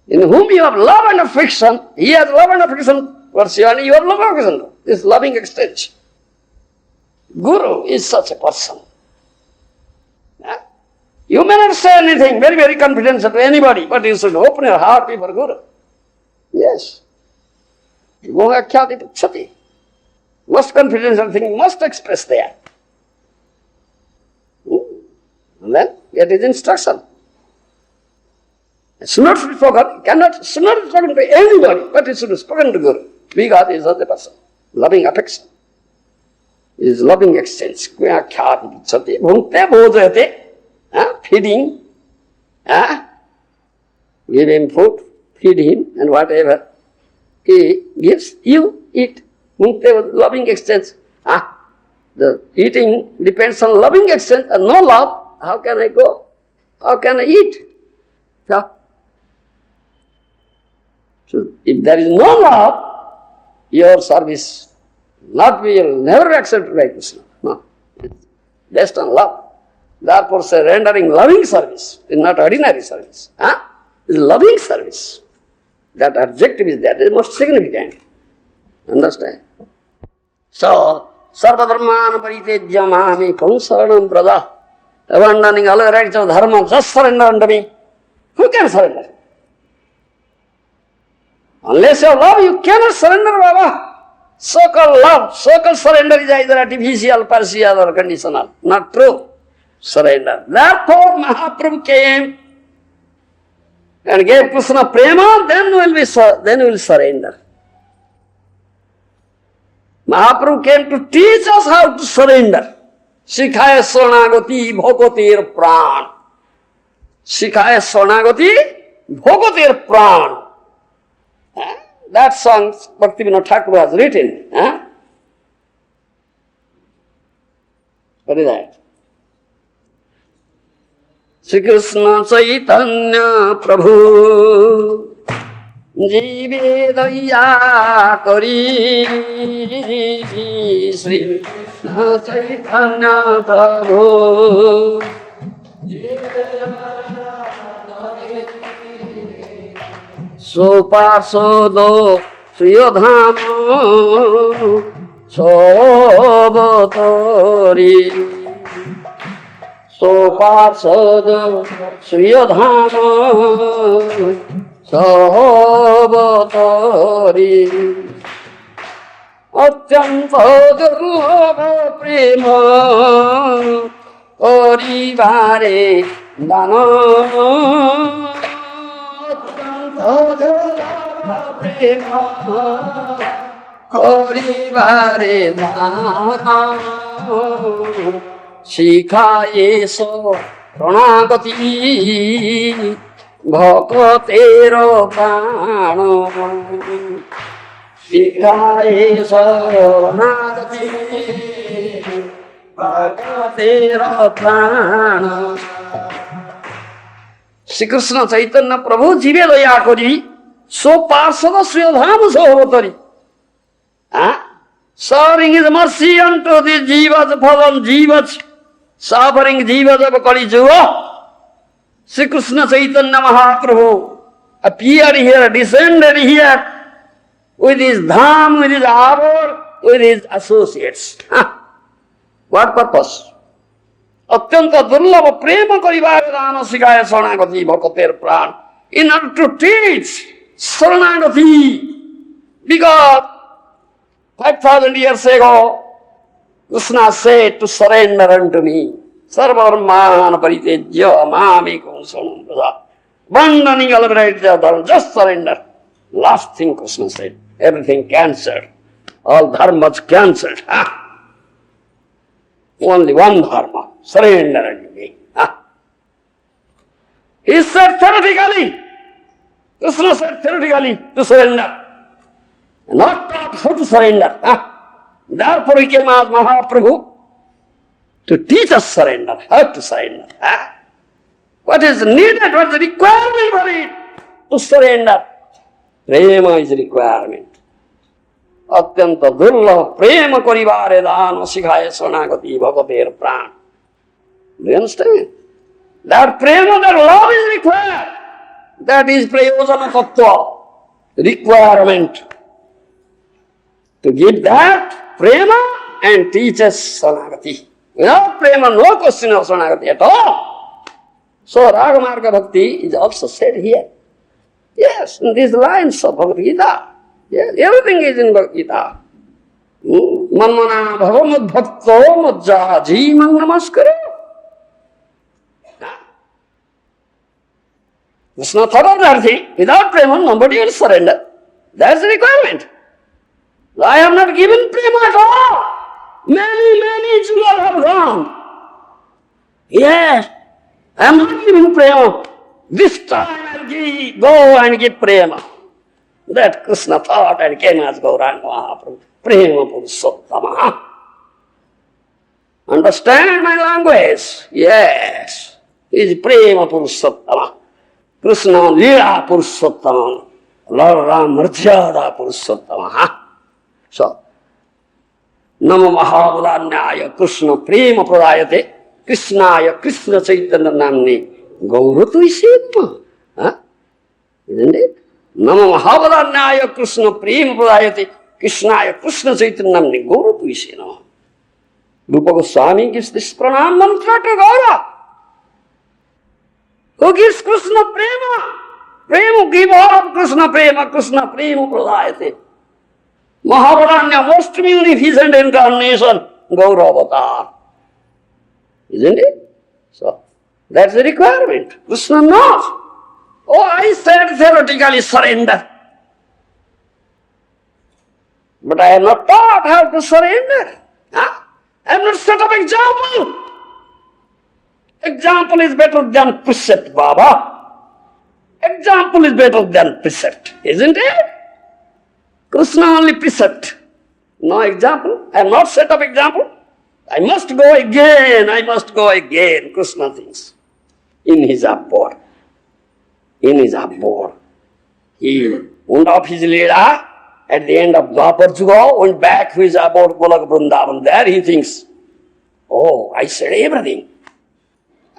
In whom you have love and affection, he has love and affection towards you, and you have love and affection. This loving exchange. Guru is such a person. You may not say anything very, very confidential to anybody, but you should open your heart before Guru. Yes. Gohyakhyati puchati. Most confidential thing you must express there. And then get his instruction. It should not be spoken, should not be spoken to anybody, but it should be spoken to Guru. Because he is such a person. Loving affection. It is loving exchange. Gohyakhyati puchati. Bhunkte bodhayate. Feeding, give him food, feed him, and whatever he gives, you eat. Loving exchange. The eating depends on loving exchange, and no love, how can I go? How can I eat? So if there is no love, your service will never be accepted by Kṛṣṇa. No. It's based on love. Therefore, say rendering loving service is not ordinary service. It's loving service. That adjective is there. It is most significant. Understand? So, sarva dharmāna paritejya māmekam saranam pradah. Abandoning all the rights of dharma, just surrender unto me. Who can surrender? Unless you have love, you cannot surrender, Baba. So-called love, so-called surrender is either artificial, partial or conditional. Not true. Surrender. Therefore, Mahaprabhu came and gave Kṛṣṇa prema, then we will surrender. Mahaprabhu came to teach us how to surrender. Shikhaya swarnagati bhogotir pran. Shikhaya swarnagati bhogotir pran. That song Bhaktivinoda Thakur has written. What is that? Shri Kṛṣṇa Caitanya Prabhu Jive Daya Kari Shri Kṛṣṇa Caitanya Prabhu Soparsodo Suyodhama Sobatori Soparsodo Suyodhama Sobatori Atyanta Durlabha Prema Orivare Dana Prema Korivare Dana Shikhayeso Pranagati Bhakatero Prana Shikhayeso Pranagati Bhakatero Prana Shri Kṛṣṇa Caitanya Prabhu Jive Daya Kari So Parsada Suyodhama Sovatari. Showering his mercy unto the jivas, fallen jivas, suffering jivas of Kaliyuga. Shri Kṛṣṇa Caitanya Mahaprabhu appeared here, descended here with his dham, with his arbor, with his associates. What purpose? Atyanta durlabha prema karibare dana sikaya saranagati bhakater pran. In order to teach saranagati, because 5,000 years ago, Kṛṣṇa said to surrender unto me. Sarvarmana paritejya mamekam saranagati. Abandoning all varieties of dharma, just surrender. Last thing Kṛṣṇa said, everything cancelled. All dharmas cancelled. Only one dharma. Surrender unto me. He said theoretically, Kṛṣṇa said theoretically to surrender. Not taught how to surrender. Therefore he came as Mahaprabhu to teach us surrender, how to surrender. What is needed, what is the requirement for it? To surrender. Prema is requirement. Atyanta durlabha prema karibare dana sikhaya saranagati bhakater pran. Do you understand? That prema, that love is required. That is prayojana tattva, requirement. To give that prema and teach us saranagati. Without prema, no question of saranagati at all. So Ragamarga Bhakti is also said here. Yes, in these lines of Bhagavad Gita. Yes, everything is in Bhagavad Gita. Manmana bhavamad bhakto madja jīmang namaskara. Kṛṣṇa thought of that thing. Without prema, nobody will surrender. That's the requirement. I have not given prema at all. Many jewels have gone. Yes, I am not giving prema. This time I will go and give prema. That Kṛṣṇa thought and came as Gauranga Mahaprabhu. Prema Purushottama. Understand my language? Yes. He is Prema Purushottama. Kṛṣṇa Lila Purushottama. Lord Ram Marjada Purushottama. So, Nama Mahabodhanyaya Kṛṣṇa Prema Pradayate Kṛṣṇāya Kṛṣṇa Caitanya Namni Gour Tuisedma. Isn't it? Nama Mahabodhanyaya Kṛṣṇa Prema Pradayate Kṛṣṇāya Kṛṣṇa Caitanya Namni Gour Tuisedma. Rupa Goswami gives this pranam mantra to Gaura. Who gives Kṛṣṇa prema? Prema, give all of Kṛṣṇa prema pradayate. Mahabharanya, most munificent incarnation, Gaura avatar. Isn't it? So, that's the requirement. Kṛṣṇa knows. Oh, I said theoretically surrender. But I am not taught how to surrender. I am not set up example. Example is better than precept, Baba. Example is better than precept, isn't it? Kṛṣṇa only precept. No example. I am not set up example. I must go again, Kṛṣṇa thinks. In his abode. He wound up his Leela at the end of Dvapar Yuga, went back to his abode, Golaka Vrindavan. There he thinks, oh, I said everything.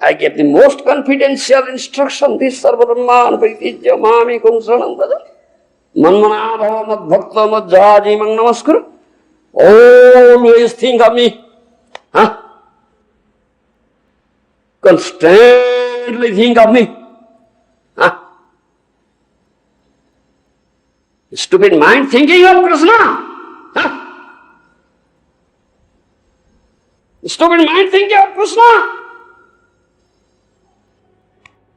I gave the most confidential instruction, this sarvadhamman paritijya mami kumsaram tada. Manmana bhava mad bhakta mad jaji mang namaskara. Always think of me. Constantly think of me. Stupid mind thinking of Kṛṣṇa. Stupid mind thinking of Kṛṣṇa.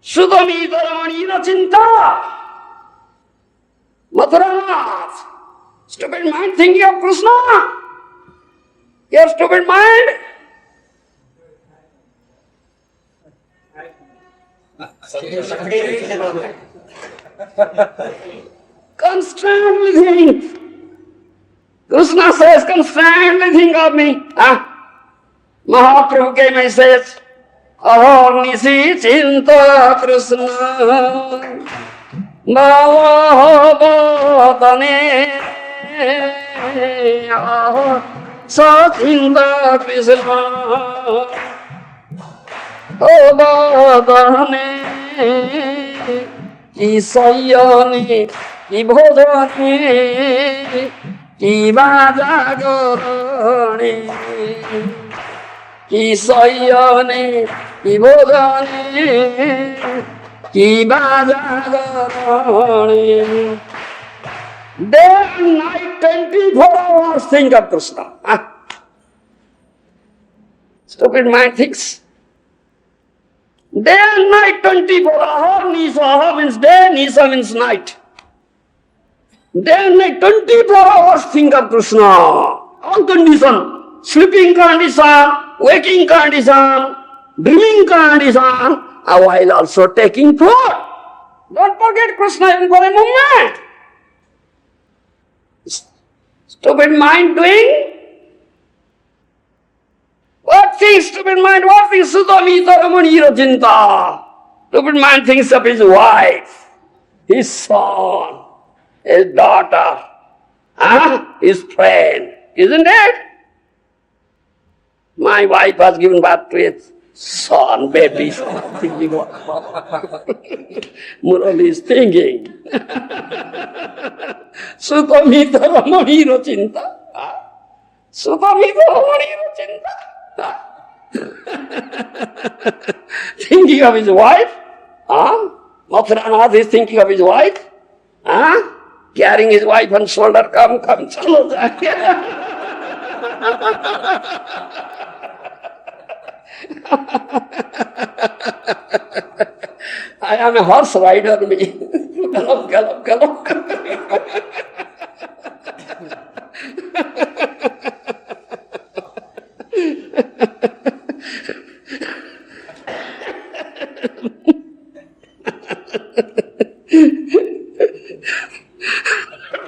Sudhamita ramanira chinta. Mathuranath. Stupid mind thinking of Kṛṣṇa. Your stupid mind. Constantly think. Kṛṣṇa says, constantly think of me. Mahaprabhu came and says, Ahornisi chinta Kṛṣṇa Bhavadane Sa chinta Kṛṣṇa Bhavadane Ki sayani Ki bhodane Ki vajagorane Ki sayane Ki bhodane Ki vajagorane. Day and night 24 hours think of Kṛṣṇa. Stupid mind thinks. Day and night 24 hours. Nisa means day, Nisa means night. Day and night 24 hours think of Kṛṣṇa. All condition. Sleeping condition, waking condition, dreaming condition, while also taking food. Don't forget Kṛṣṇa even for a moment. Stupid mind doing? What thinks stupid mind? What thinks Sudhamita ramanira chinta? Stupid mind thinks of his wife, his son, his daughter, his friend, isn't it? My wife has given birth to a son, baby. Murali is thinking. Sudhamita ramanira chinta. Sudhamita ramanira chinta. Thinking of his wife. Mathuranath is thinking of his wife. Carrying his wife on shoulder. Come, chalo. I am a horse rider, me. Gallop, gallop, gallop.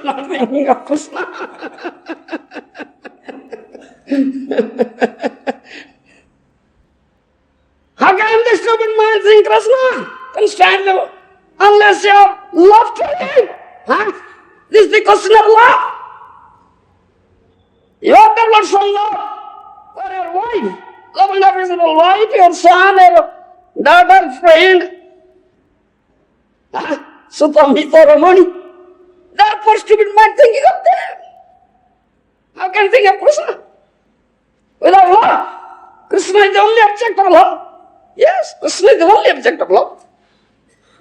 Not thinking of Kṛṣṇa. How can the stupid man think Kṛṣṇa constantly unless you have love for him? This is the question of love. You have developed some love for your wife, love and affection for wife, your son, your daughter, friend. Sudhamita ramani. Therefore, stupid man thinking of them. How can you think of Kṛṣṇa? Without love. Kṛṣṇa is the only object of love. Yes, Kṛṣṇa is the only object of love.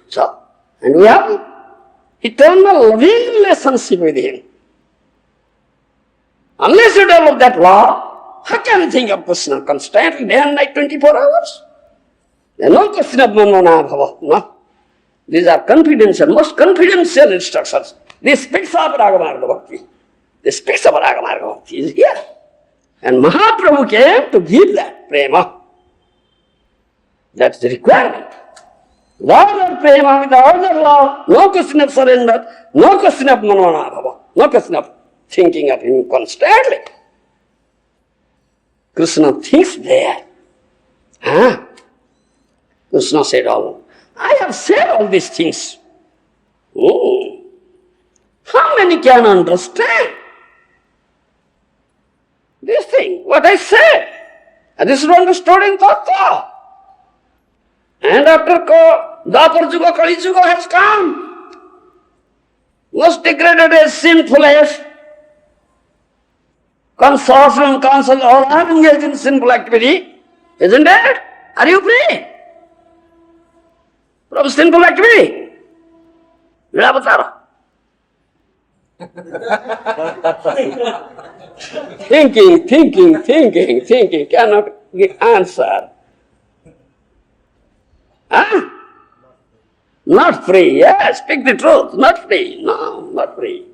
So, and we have eternal loving relationship with him. Unless you develop that love, how can you think of Kṛṣṇa constantly, day and night, 24 hours? There is no question of manmana bhava. No. These are confidential, most confidential instructions. This speaks of Ragamarga Bhakti. This speaks of Ragamarga Bhakti is here. And Mahaprabhu came to give that prema. That's the requirement. Without prema, without other love, no question of surrender, no question of manmana bhava, no question of thinking of him constantly. Kṛṣṇa thinks there. Huh? Kṛṣṇa said I have said all these things. Oh. How many can understand this thing, what I said? And this is understood in Tattva. And after Dvapara Yuga, Kaliyuga has come, most degraded, sinful, conscious and conscious, all are engaged in sinful activity, isn't it? Are you free from sinful activity? Niravātara. Thinking, cannot give answer. Huh? Not free, yes, speak the truth, not free, no, not free.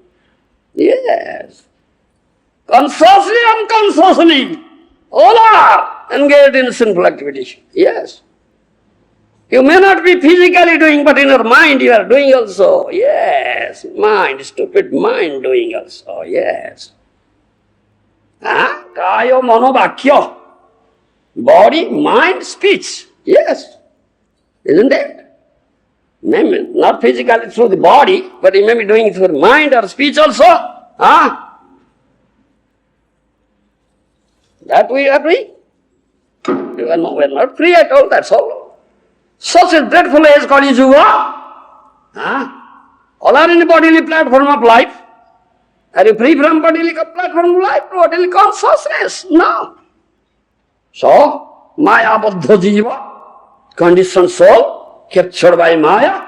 Yes. Consciously, unconsciously, all are engaged in sinful activity, yes. You may not be physically doing, but in your mind you are doing also, yes. Mind, stupid mind doing also, yes. Huh? Kaya, mano, vakya. Body, mind, speech, yes. Isn't it? Maybe not physically through the body, but you may be doing it through mind or speech also. Huh? That we agree? We are not free at all, that's all. Such a dreadful age called Kaliyuga. Huh? All are in the bodily platform of life. Are you free from bodily platform of life? Bodily consciousness? No. So, Maya Buddha Diyva, conditioned soul, captured by Maya.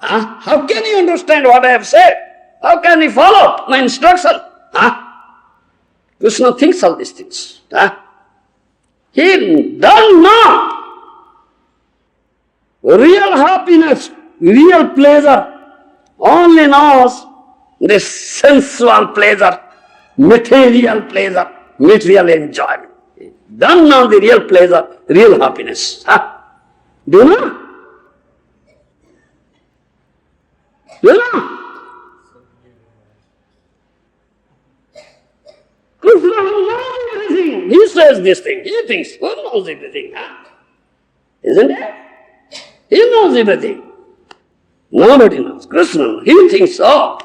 How can you understand what I have said? How can you follow my instruction? Kṛṣṇa thinks all these things. He does not. Real happiness, real pleasure, only knows this sensual pleasure, material enjoyment. He doesn't know the real pleasure, real happiness. Do you know? Do you know? Kṛṣṇa knows everything. He says this thing. He thinks, who knows everything? Isn't it? He knows everything. Nobody knows. Kṛṣṇa, he thinks so.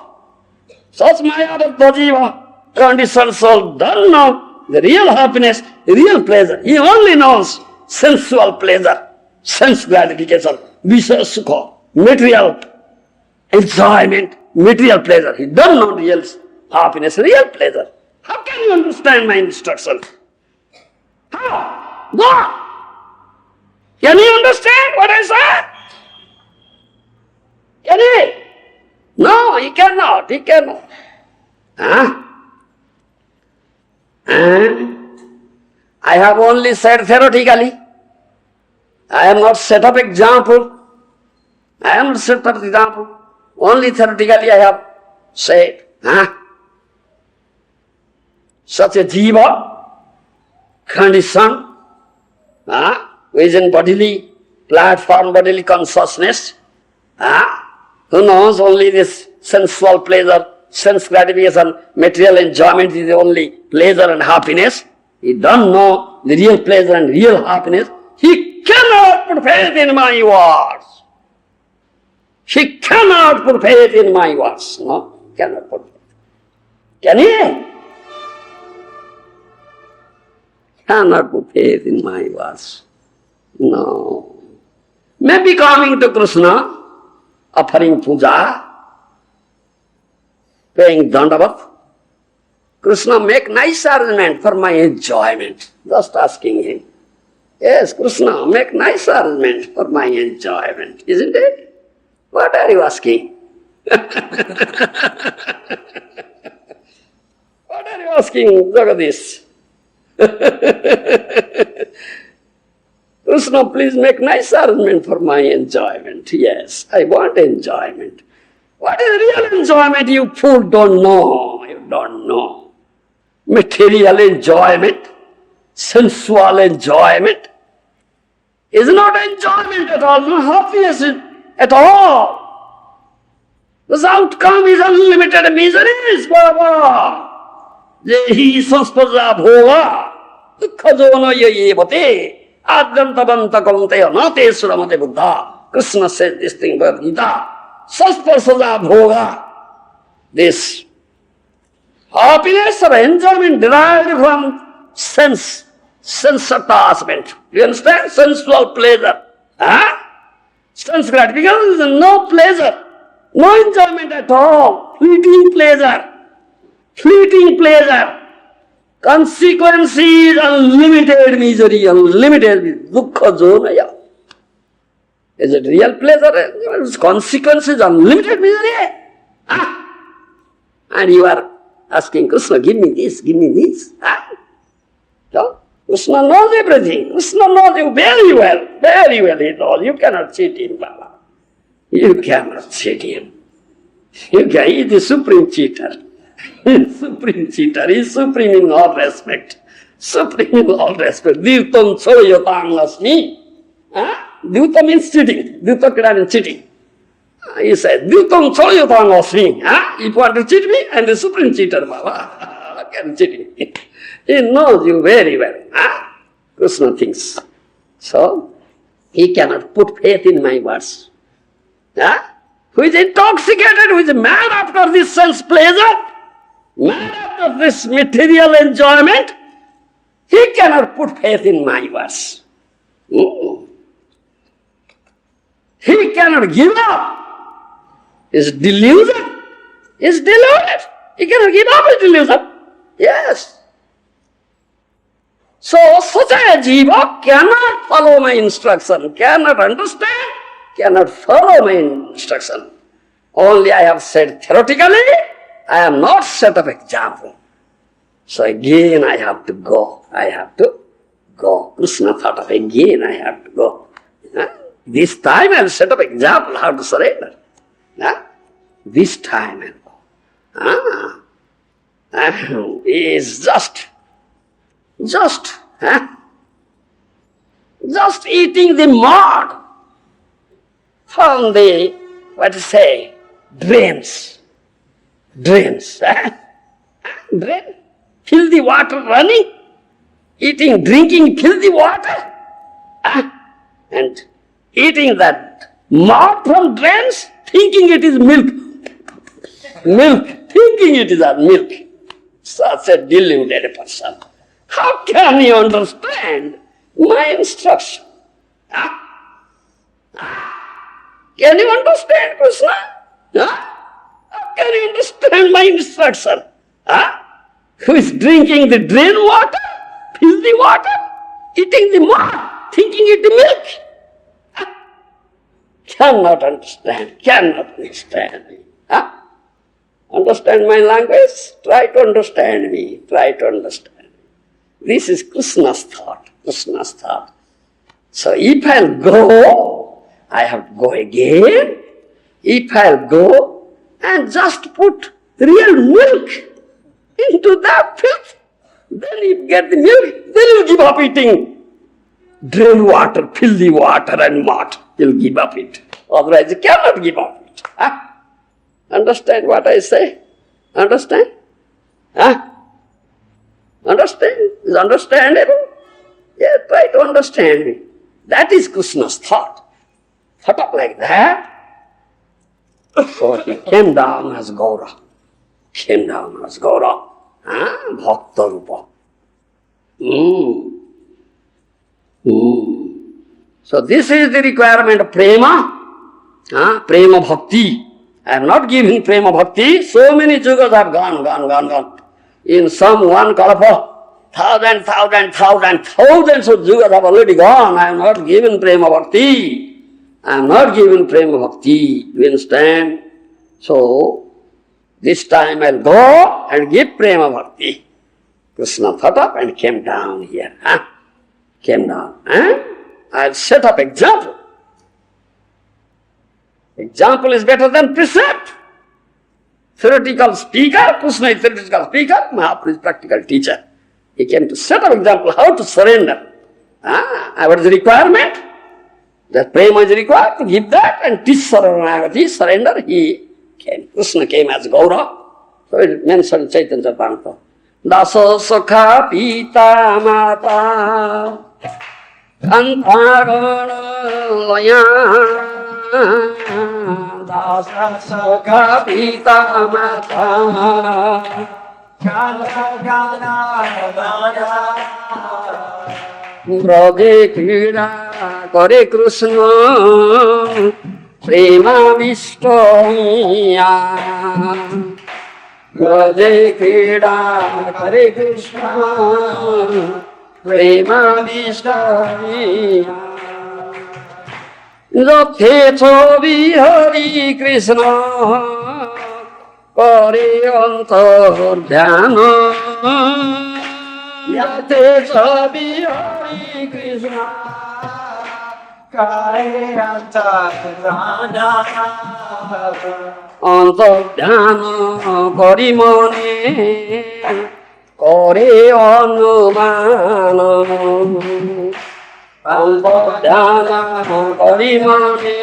Such Maya Jiva, conditioned soul, doesn't know the real happiness, real pleasure. He only knows sensual pleasure, sense gratification, vishaya sukha, material enjoyment, material pleasure. He doesn't know real happiness, real pleasure. How can you understand my instruction? How? What? Can you understand what I said? Can he? No, he cannot. He cannot. I have only said theoretically. I have not set up example. I have not set up example. Only theoretically I have said. Such a jiva, condition, who is in bodily platform, bodily consciousness, who knows only this sensual pleasure, sense gratification, material enjoyment is the only pleasure and happiness. He doesn't know the real pleasure and real happiness. He cannot put faith in my words. He cannot put faith in my words. No, cannot put faith. Can he? Cannot put faith in my words. No. Maybe coming to Kṛṣṇa, offering puja, paying dandavat. Kṛṣṇa, make nice arrangement for my enjoyment. Just asking him. Yes, Kṛṣṇa, make nice arrangement for my enjoyment. Isn't it? What are you asking? What are you asking, Jagadish? Kṛṣṇa, please make nice arrangement for my enjoyment. Yes, I want enjoyment. What is real enjoyment? You fool don't know. You don't know. Material enjoyment, sensual enjoyment is not enjoyment at all, no happiness at all. This outcome is unlimited miseries, Baba. Jehi saspaja bhova. dukkhajono yayevate adyantabanta kaunteya na te suramate buddha. Kṛṣṇa says this thing about Gita. Sasparsaja bhoga. This happiness or enjoyment derived from sense attachment. You understand? Sensual pleasure. Sense gratification is no pleasure, no enjoyment at all. Fleeting pleasure. Consequence is unlimited misery, dukkha jonaya. Is it real pleasure? Consequence is unlimited misery. And you are asking Kṛṣṇa, give me this. So, Kṛṣṇa knows everything. Kṛṣṇa knows you very well he knows. You cannot cheat him, Baba. You cannot cheat him. He is the supreme cheater. He is supreme in all respect. Dīvtam choyatang asmi. Dīvta means cheating. Dīvta means cheating. He said, Dīvtam choyatang asmi. If you want to cheat me, I am the supreme cheater, Baba. I can cheat him. He knows you very well. Kṛṣṇa thinks. So, he cannot put faith in my words. Who is intoxicated, who is mad after this sense pleasure, mad after this material enjoyment, he cannot put faith in my words. He cannot give up his delusion. He cannot give up his delusion. Yes. So, such a jiva cannot follow my instruction, cannot understand, cannot follow my instruction. Only I have said theoretically, I have not set up example. So again I have to go. Kṛṣṇa thought of again I have to go. This time I will set up example how to surrender. This time I will go. Is just eating the mud from the, drains. Drain. Fill the water running, eating, drinking, fill the water, and eating that mud from drains, thinking it is milk, thinking it is a milk. Such a deluded person. How can you understand my instruction? Can you understand, Kṛṣṇa? How can you understand my instruction? Who is drinking the drain water, filthy water, eating the mud, thinking it is milk? Cannot understand. Understand my language? Try to understand me. This is Kṛṣṇa's thought. So if I'll go, I have to go again. If I'll go and just put real milk into that filth, then you get the milk, then you'll give up eating drain water, filthy water and mud. You'll give up it. Otherwise you cannot give up it. Understand what I say? Understand? Understand? Is understandable? Yeah, try to understand me. That is Kṛṣṇa's thought. Thought up like that. So he came down as Gour. Bhakta Rupa. So this is the requirement of prema. Prema bhakti. I am not giving prema bhakti. So many yugas have gone. In some one kalpa, thousands of yugas have already gone. I am not giving prema bhakti. Do you understand? So, this time I'll go and give prema bhakti. Kṛṣṇa thought up and came down here. I'll set up example. Example is better than precept. Theoretical speaker, Kṛṣṇa is theoretical speaker, Mahaprabhu is practical teacher. He came to set up example how to surrender. What is the requirement? That prema is required to give that and teach surrender. He came. Kṛṣṇa came as Gour. So it is mentioned in Chaitanya Charitamrita. Dasa Sakha Pita Mata Kantagana Laya Dasa Sakha Pita Mata Kantagana Laya Braje Krīḍa Kare Kṛṣṇa Prema Vishtoya Braje Krīḍa Kare Kṛṣṇa Prema Vishtoya Yate-kṣā Vihari Kṛṣṇa Kare Antardhyana Yate-kṣā Vihari Kṛṣṇa Kare Antardhyana Antardhyana Kari Mane Kare Anumana Antardhyana Kari Mane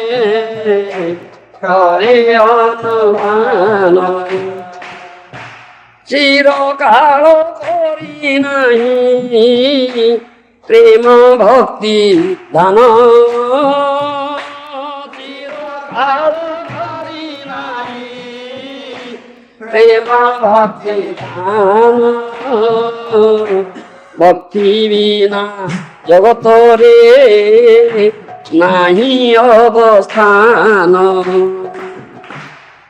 Kare Anumana চিরকাল করি নাহি প্রেম ভক্তি দান চিরকাল করি নাহি প্রেম ভক্তি দান ভক্তি বিনা জগতরে নাহি অবস্থান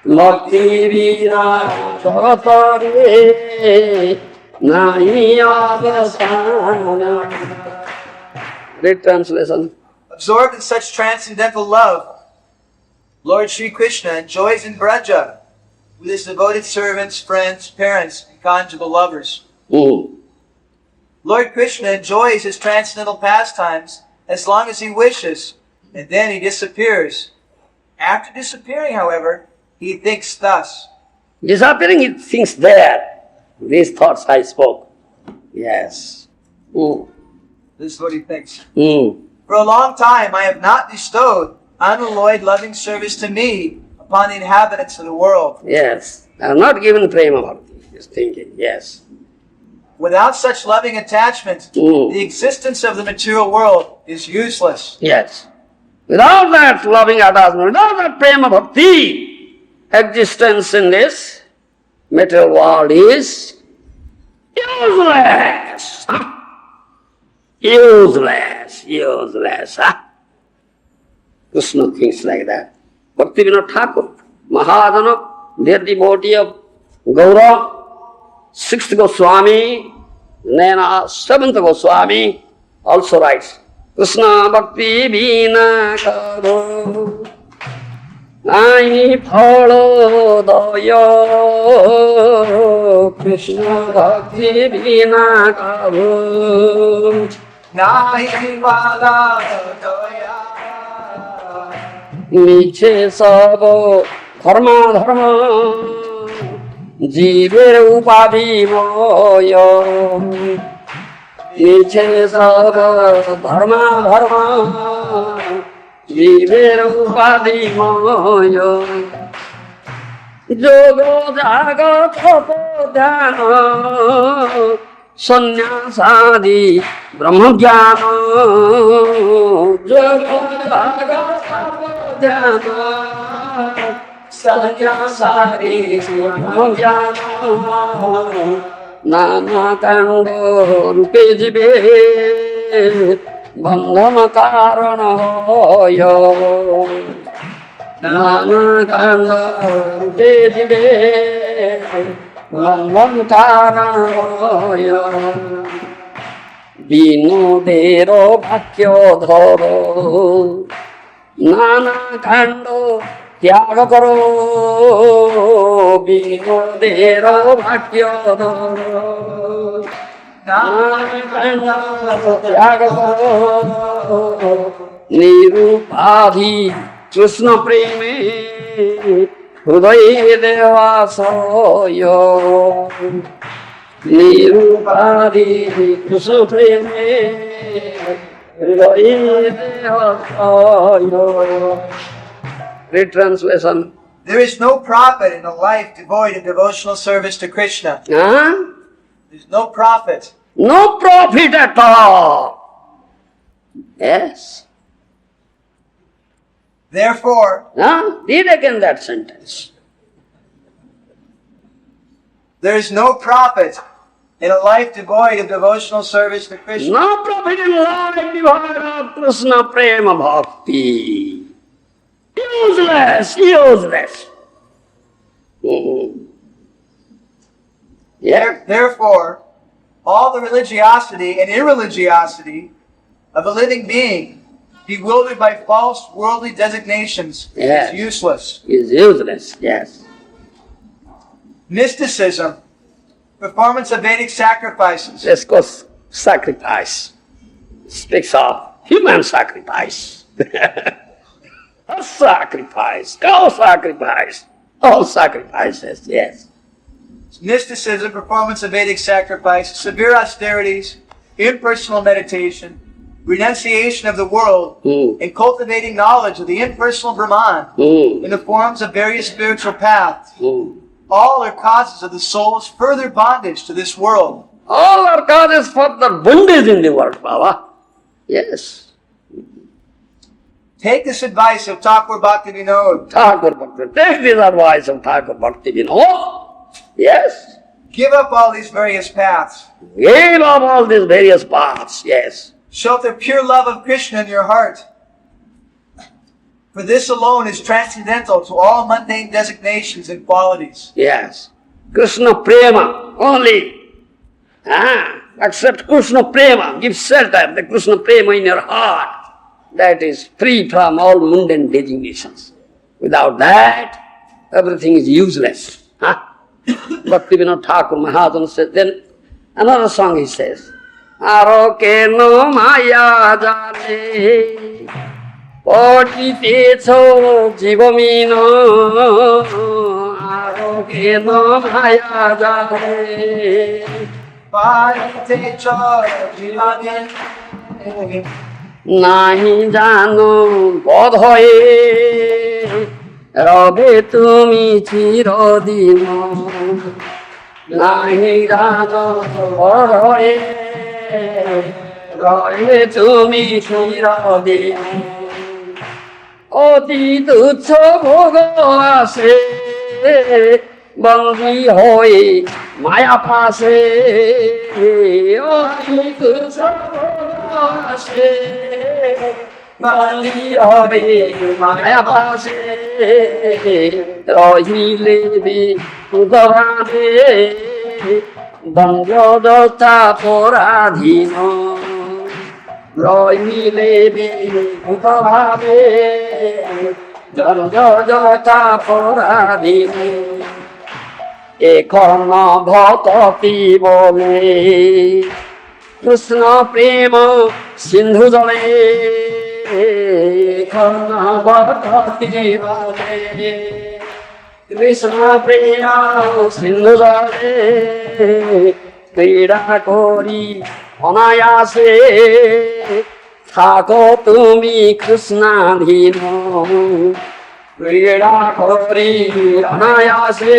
Bhakti vina jagatare nahi avasana. Great translation. Absorbed in such transcendental love, Lord Sri Kṛṣṇa enjoys in Braja with his devoted servants, friends, parents, and conjugal lovers. Lord Kṛṣṇa enjoys his transcendental pastimes as long as he wishes, and then he disappears. After disappearing, however, he thinks thus. Disappearing, he thinks there. These thoughts I spoke. Yes. This is what he thinks. For a long time I have not bestowed unalloyed loving service to me upon the inhabitants of the world. Yes. I have not given prema bhakti. He's thinking, yes. Without such loving attachment, the existence of the material world is useless. Yes. Without that loving attachment, without that prema bhakti, existence in this material world is useless. Useless. Kṛṣṇa thinks like that. Bhaktivinoda Thakur, Mahadana, dear devotee of Gour, 6th Goswami, then 7th Goswami also writes, Kṛṣṇa bhakti vina karo nahi phalo daya. Kṛṣṇa bhakti vina karo nahi phalo daya. Niche sabo dharma জীবের উপাধি ময় নিচে সব ধর্ম জীবের উপাধি ময় যোগ জাগত ধ্যান সন্ন্যাসাদি ব্রহ্মজ্ঞান যোগ জাগত ধ্যান সন্ন্যাসাদি ব্রহ্মজ্ঞান নানা কাণ্ড রূপে জীবে বন্ধন কারণ হয় নানা কাণ্ড রূপে জীবে বন্ধন কারণ হয় বিনোদের বাক্য ধর নানা কাণ্ড ত্যাগ করো বিনোদের বাক্য ধর ত্যাগ করো নিরুপাধি কৃষ্ণ প্রেমে হৃদয় দেওয়াশয় নিরুপাধি কৃষ্ণ প্রেমে হৃদয় দেওয়াশয়. Great translation. There is no profit in a life devoid of devotional service to Kṛṣṇa. There's no profit. No profit at all. Yes. Therefore, read again that sentence. there is no profit in a life devoid of devotional service to Kṛṣṇa. No profit in life devoid of Kṛṣṇa prema bhakti. Useless, useless. Yeah. Therefore, all the religiosity and irreligiosity of a living being, bewildered by false worldly designations, Yes. is useless. Is useless, yes. Mysticism, performance of Vedic sacrifices, Let's go sacrifice. Speaks of human sacrifice. A sacrifice, cow sacrifice, all sacrifices, yes. mysticism, performance of Vedic sacrifice, severe austerities, impersonal meditation, renunciation of the world, and cultivating knowledge of the impersonal brāhmaṇa in the forms of various spiritual paths. All are causes of the soul's further bondage to this world. All are causes for the bondage in the world, Baba. Yes. Take this advice of Thakur Bhaktivinoda. Thakur Bhakti. Take this advice of Thakur Bhaktivinoda. Yes. Give up all these various paths. Give up all these various paths, yes. Shelter pure love of Kṛṣṇa in your heart. For this alone is transcendental to all mundane designations and qualities. Yes. Kṛṣṇa prema only. Accept Kṛṣṇa prema. Give shelter, the Kṛṣṇa prema in your heart. That is free from all mundane designations. Without that, everything is useless. Bhaktivinoda Thakur Maharaj says, then another song he says, Aroke no maya jale, Potitecho jivamino, Aroke no maya jale, Potitecho jivamino, নাহি জানো বোধ হয়ে রবে তুমি চিরদিন নাহি জানো বোধ হয়ে রবে তুমি চিরদিন অতি তুচ্ছ ভোগ আসে বন্দী হয়ে মায়া পাশে অতি তুচ্ছ আসে বন্দী হবে মায়া পাশে রহিলে বিধবাদে বঙ্গদত্তা পরাধীন রহিলে বিধবাদে বঙ্গদত্তা পরাধীন এখন ভক্তি বলে কৃষ্ণ প্রেম সিন্ধু জলে এখন ভক্তি বলে কৃষ্ণ প্রেম সিন্ধু জলে ক্রীড়া করি অনায়াসে থাকো তুমি কৃষ্ণাধীন ক্রীড়া করি অনায়াসে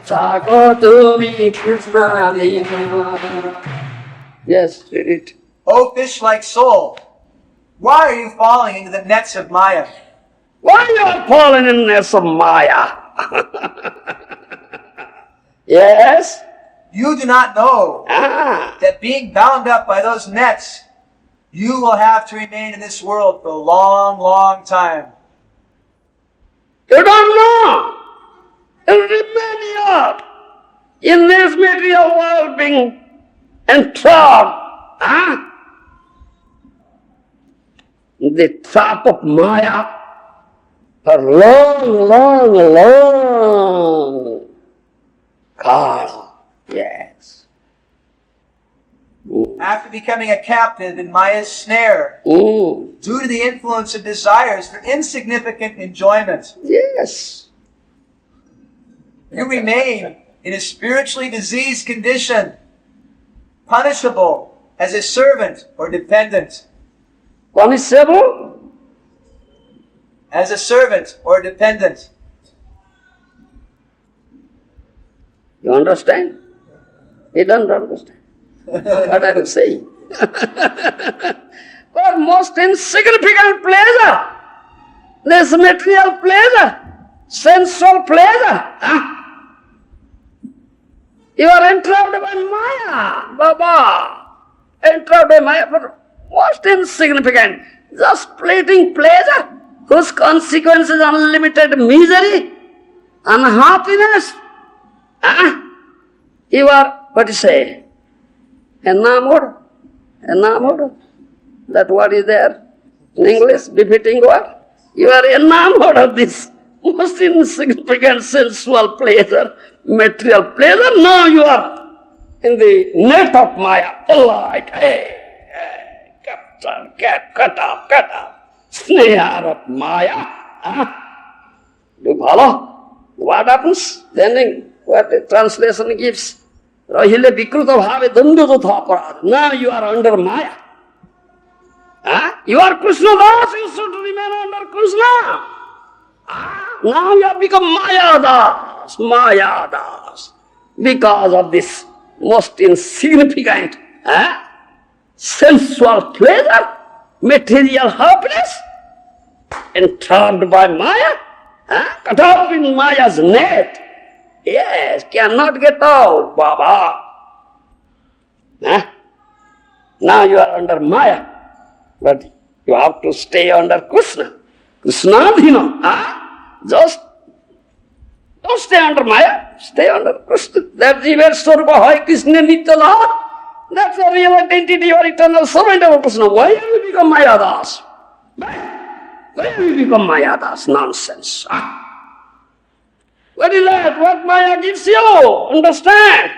থাকো তুমি কৃষ্ণাধীন Yes, read it. O fish-like soul, why are you falling into the nets of Maya? Why you are falling in the nets of Maya? Yes? You do not know that being bound up by those nets, you will have to remain in this world for a long, long time. You don't know. You remain here in this material world being entrapped. The trap of Maya for long, long, long kala. Yes. After becoming a captive in Maya's snare, due to the influence of desires for insignificant enjoyment, Yes. you remain in a spiritually diseased condition, punishable as a servant or dependent. Punishable? As a servant or dependent. You understand? He doesn't understand what I am saying. But most insignificant pleasure, this material pleasure, sensual pleasure. You are entrapped by Maya, Baba. Entrapped by Maya, but most insignificant, just fleeting pleasure, whose consequence is unlimited misery, unhappiness. You are, what you say, enamored. That word is there in English, befitting word. You are enamored of this most insignificant sensual pleasure, material pleasure. Now you are in the net of Maya. All right, cut off. Snare of Maya. Do you follow? What happens? Then what the translation gives. Rahile vikruta bhave dandudutha aparad. Now you are under Maya. You are Kṛṣṇa das, you should remain under Kṛṣṇa. Now you have become Maya das, because of this most insignificant sensual pleasure, material happiness, entrapped by Maya, caught up in Maya's net. Yes, cannot get out, Baba. Now you are under Maya, but you have to stay under Kṛṣṇa. Kṛṣṇādhīna. Just don't stay under Maya, stay under Kṛṣṇa. That's the very Swarupa Hoy Kṛṣṇa Nitya Lord. That's the real identity, your eternal servant of Kṛṣṇa. Why have you become Maya das? Why have you become Maya das? Nonsense. What is that? What Maya gives you? Understand?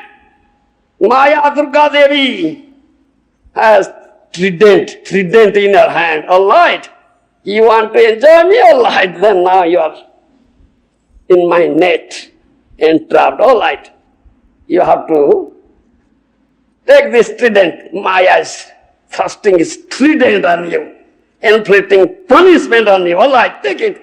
Maya Durga Devi has trident in her hand. All right. You want to enjoy me? All right. Then now you are in my net, entrapped. All right. You have to take this trident. Maya is thrusting his trident on you, inflicting punishment on you. All right. Take it.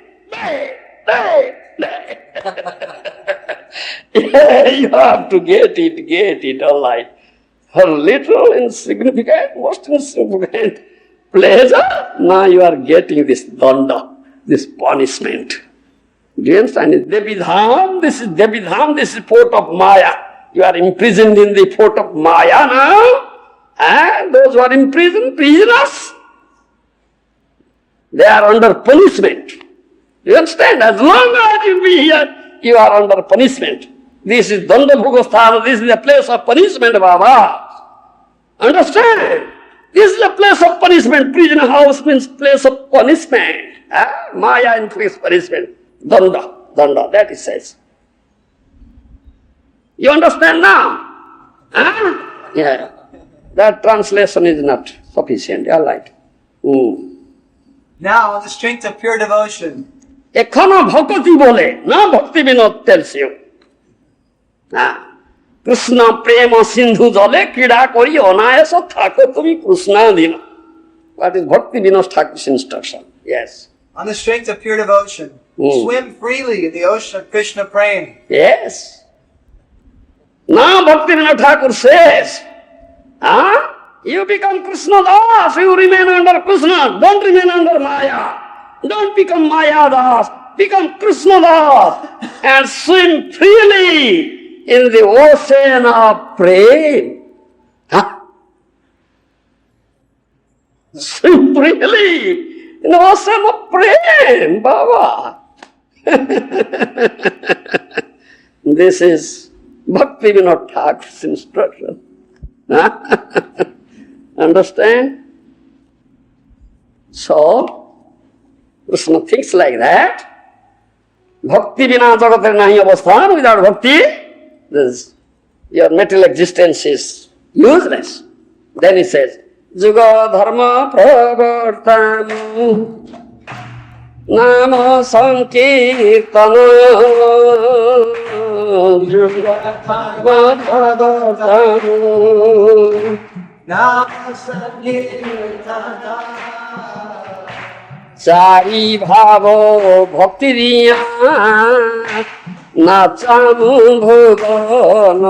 You have to get it, all right. For little insignificant, most insignificant pleasure, now you are getting this danda, this punishment. Do you understand? This is Devidham, this is port of Maya. You are imprisoned in the port of Maya now. And those who are imprisoned, prisoners, they are under punishment. You understand? As long as you be here, you are under punishment. This is Danda Bhugastana, this is a place of punishment, Baba. Understand? This is a place of punishment. Prisoner house means place of punishment. Maya inflicts punishment. Danda, that it says. You understand now? Yeah. That translation is not sufficient. All right. Now, on the strength of pure devotion, এখনো ভকতি বলে না ভক্তি Binod tells you. Krishna প্রেম সিন্ধু জলে ক্রীড়া করি অনায়াস থাকো তুমি কৃষ্ণাধীন. What is Bhakti Vinod Thakur's instruction? Yes. On the strength of pure devotion, swim freely in the ocean of Kṛṣṇa prema. Yes. Now Bhakti Vinod Thakur says, you become Kṛṣṇa das, you remain under Kṛṣṇa, don't remain under Maya. Don't become Maya das, become Kṛṣṇa das and swim freely in the ocean of prema. Swim freely in the ocean of prema, Baba. This is Bhakti Vinod Thakur's instruction. Understand? So, Kṛṣṇa thinks like that. Bhakti vina jagatar nahi avasthan. Without bhakti, your material existence is useless. Then he says, Juga dharma pravartam nama sankirtana. Juga dharma pravartam nama sankirtana. চারি ভাব ভক্তি দিয়া নাচামু ভুবন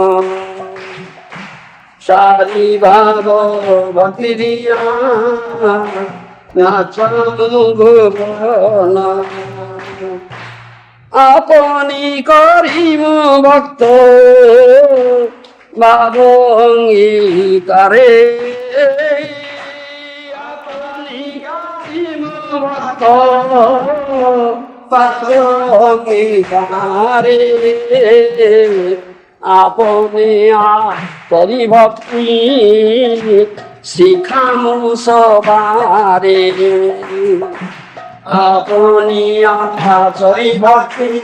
Sari bhava bhakti diyana Bhubaneswar apani karimu bhakto bhavongi kare apani karimu bhakto bhavongi kare apani apani bhakti sikhamu sabare apani apani bhakti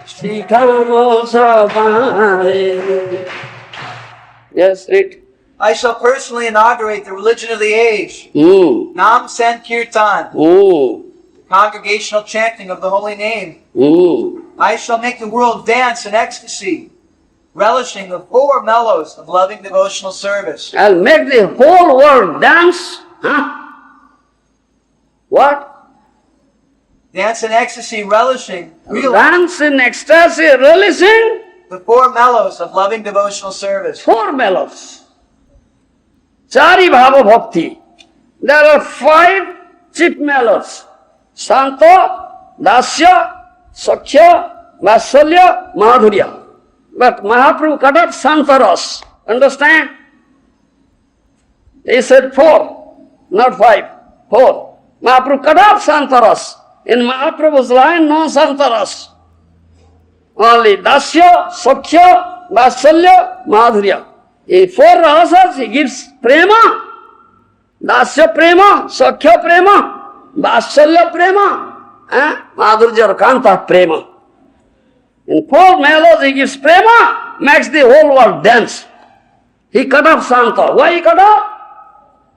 sikhamu sabare. Yes, read. I shall personally inaugurate the religion of the age. Nam Sankirtan. Congregational chanting of the holy name. I shall make the world dance in ecstasy, relishing the four mellows of loving devotional service. I'll make the whole world dance. What? Dance in ecstasy, relishing. Dance in ecstasy, relishing. The four mellows of loving devotional service. Four mellows. Chari bhava bhakti. There are 5 chief mellows. Santa, Dasya, Sakhya, Vatsalya, Madhurya. But Mahaprabhu cut off Santaras. Understand? He said 4, not 5. 4. Mahaprabhu cut off Santaras. In Mahaprabhu's line, no Santaras. Only Dasya, Sakhya, Vatsalya, Madhurya. In 4 rasas he gives prema. Dasya prema, Sakhya prema, Vatsalya prema, Madhurya or Kanta prema. In 4 mellows he gives prema, makes the whole world dance. He cut off Santa. Why he cut off?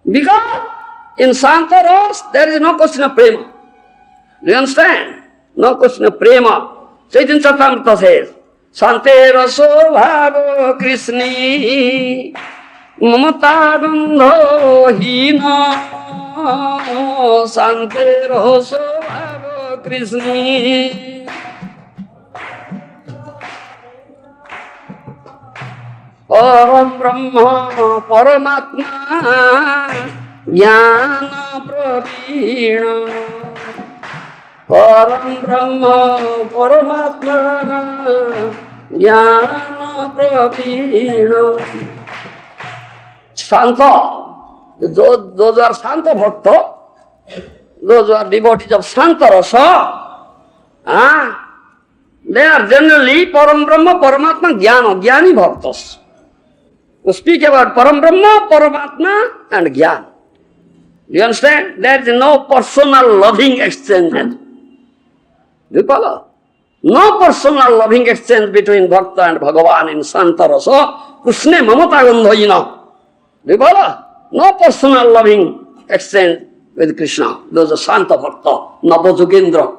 Because in Santa Ras there is no question of prema. Do you understand? No question of prema. Chaitanya Charitamrita says, Sante raso bhavo Kṛṣṇi mamata bandho hina Sante raso bhavo Kṛṣṇi Param Brahma Paramatma Jnana Pravina Param Brahma Paramatma Jnana Pravina. Santa, those are Santa Bhakta, those are devotees of Santa Rasa. They are generally Param Brahma, Paramatma, Jnana, Jnani Bhaktas. To speak about Param Brahma, Paramatma and Jnana. Do you understand? There is no personal loving exchange. Do you follow? No personal loving exchange between Bhakta and Bhagavan in Santa Rasa. Kṛṣṇa mamata gandhayina. Do you follow? No personal loving exchange with Kṛṣṇa. Those are Santa Bhakta, Navajogendra.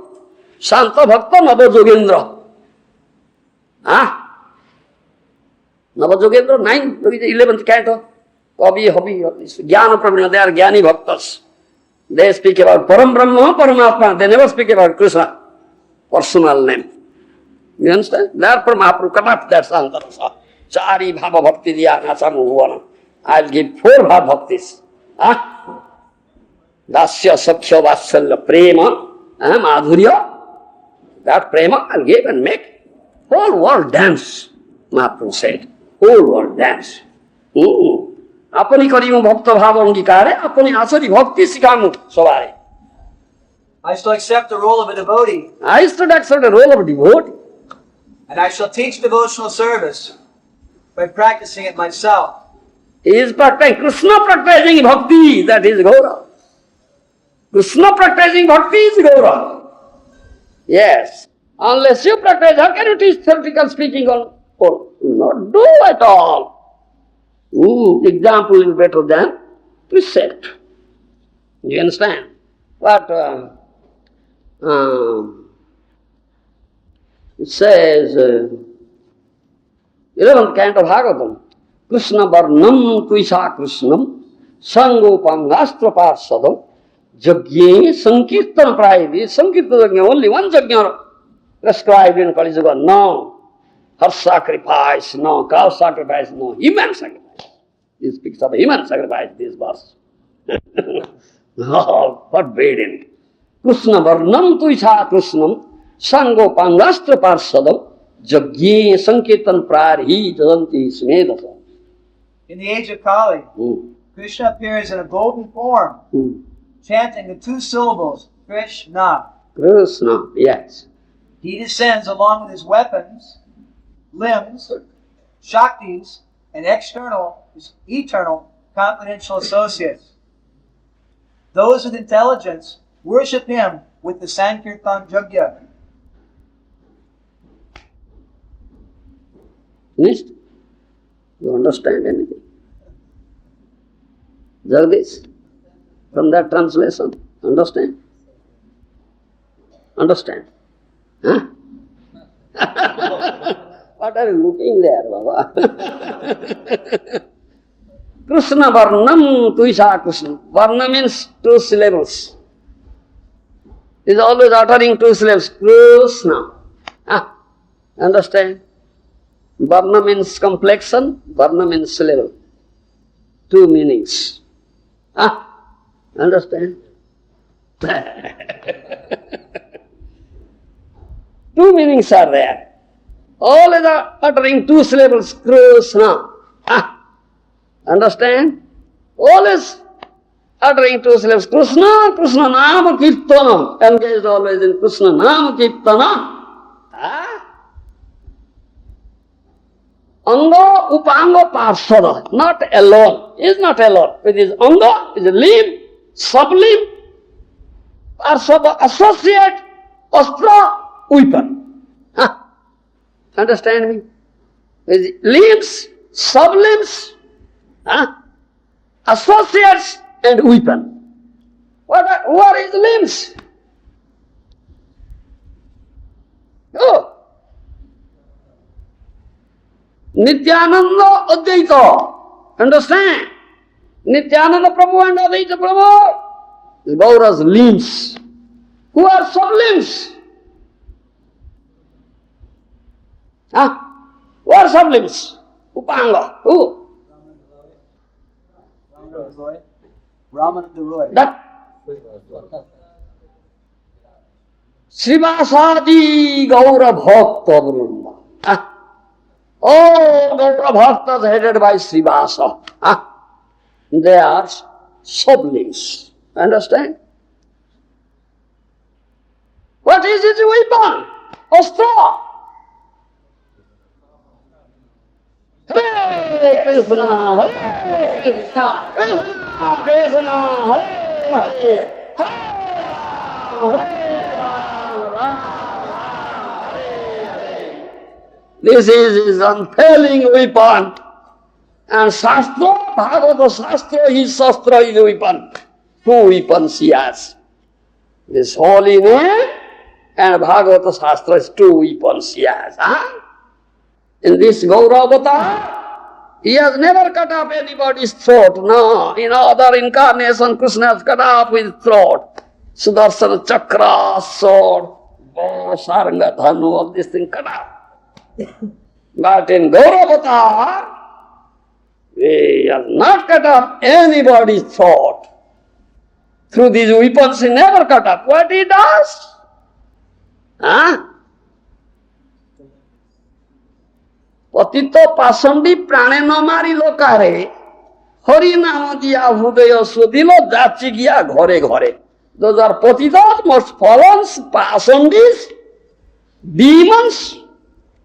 Santa Bhakta, Navajogendra. Navajogendra, 9, 11th canto. Hobby, Jnana Pravina, they are Jnani Bhaktas. They speak about Param Brahma, Paramatma. They never speak about Kṛṣṇa, personal name. You understand? Therefore Mahaprabhu cut off that Santa Rasa. Chari bhava bhakti diyana samuvana. I'll give 4 bhava bhaktis. Dasya, Sakhya, Vatsalya, Prema, Madhurya. That prema I'll give and make whole world dance. Mahaprabhu said, whole world dance. Apani karimu bhakta bhava angikare, apani asari bhakti sikamu sabare. I shall accept the role of a devotee. I should accept the role of a devotee. And I shall teach devotional service by practicing it myself. He is practicing, Kṛṣṇa practicing bhakti, that is Gaura. Kṛṣṇa practicing bhakti is Gaura. Yes. Unless you practice, how can you teach theoretical speaking on? Not do at all. Example is better than precept. Do you understand? But it says, 11th canto of Bhagavatam, Kṛṣṇa varnam tuisa Kṛṣṇam sangopamgastra parsadam yajña sankirtana prayadi. Sankirtana yajña, only one yajña prescribed in Kaliyuga. No. horse sacrifice, no cow sacrifice, no human sacrifice. He speaks of human sacrifice, this verse. All forbidden. Kṛṣṇa varnam tuiṣā Kṛṣṇam sango pāṅgastra parsadam yajñe sankirtan prārhi jadanti smedasa. In the age of Kali, Kṛṣṇa appears in a golden form, chanting the two syllables, Kṛṣṇa. Kṛṣṇa, yes. He descends along with his weapons, limbs, shaktis, and eternal, confidential associates. Those with intelligence worship him with the Sankirtan yajña. Finished? You understand anything? Jagdish, from that translation, understand? Understand? Huh? What are you looking there, Baba? Kṛṣṇa varnam tuiṣā Kṛṣṇa. Varna means two syllables. He is always uttering two syllables. Kṛṣṇa. Understand? Varna means complexion, varna means syllable. Two meanings. Understand? Two meanings are there. Always uttering two syllables. Kṛṣṇa. Understand? Always uttering two syllables. Kṛṣṇa, Kṛṣṇa nama kīrtana. Engaged always in Kṛṣṇa nama kīrtana. Anga upanga parsada. Not alone. He is not alone. With his anga, his limb, sublimb, parsada, associate, astra, weapon. Understand me? With limbs, sublimbs, associates and weapon. What are his limbs? Oh. Nityananda Advaita. Understand? Nityananda Prabhu and Advaita Prabhu is Gaura's limbs. Who are sublimbs? Who are sublimbs? Upanga. Who? Ramananda Roy. That Srivasadi Gaura Bhakta Vrunda. All Gaura Bhaktas headed by Srivasa. They are sublims. Understand? What is his weapon? Astra. Hare Kṛṣṇa, Hare Kṛṣṇa, Kṛṣṇa Kṛṣṇa, Hare Hare, Hare. This is his unfailing weapon. And Shastra, Bhagavata Shastra, his Shastra is weapon. Two weapons he has. This holy name and Bhagavata Shastra is two weapons he has. In this Gaura avatar, he has never cut off anybody's throat. No, in other incarnation, Kṛṣṇa has cut off his throat. Sudarsana chakra, sword, bow, saranga, dhanu, all these things cut off. But in Gaura avatar, he has not cut off anybody's throat. Through these weapons, he never cut off. What he does? Patito pasandi prane no mari lokare. Harināma diya hrudayo sudilo jacchigiya ghore ghore. Those are patitos, most fallen, pasandis, demons.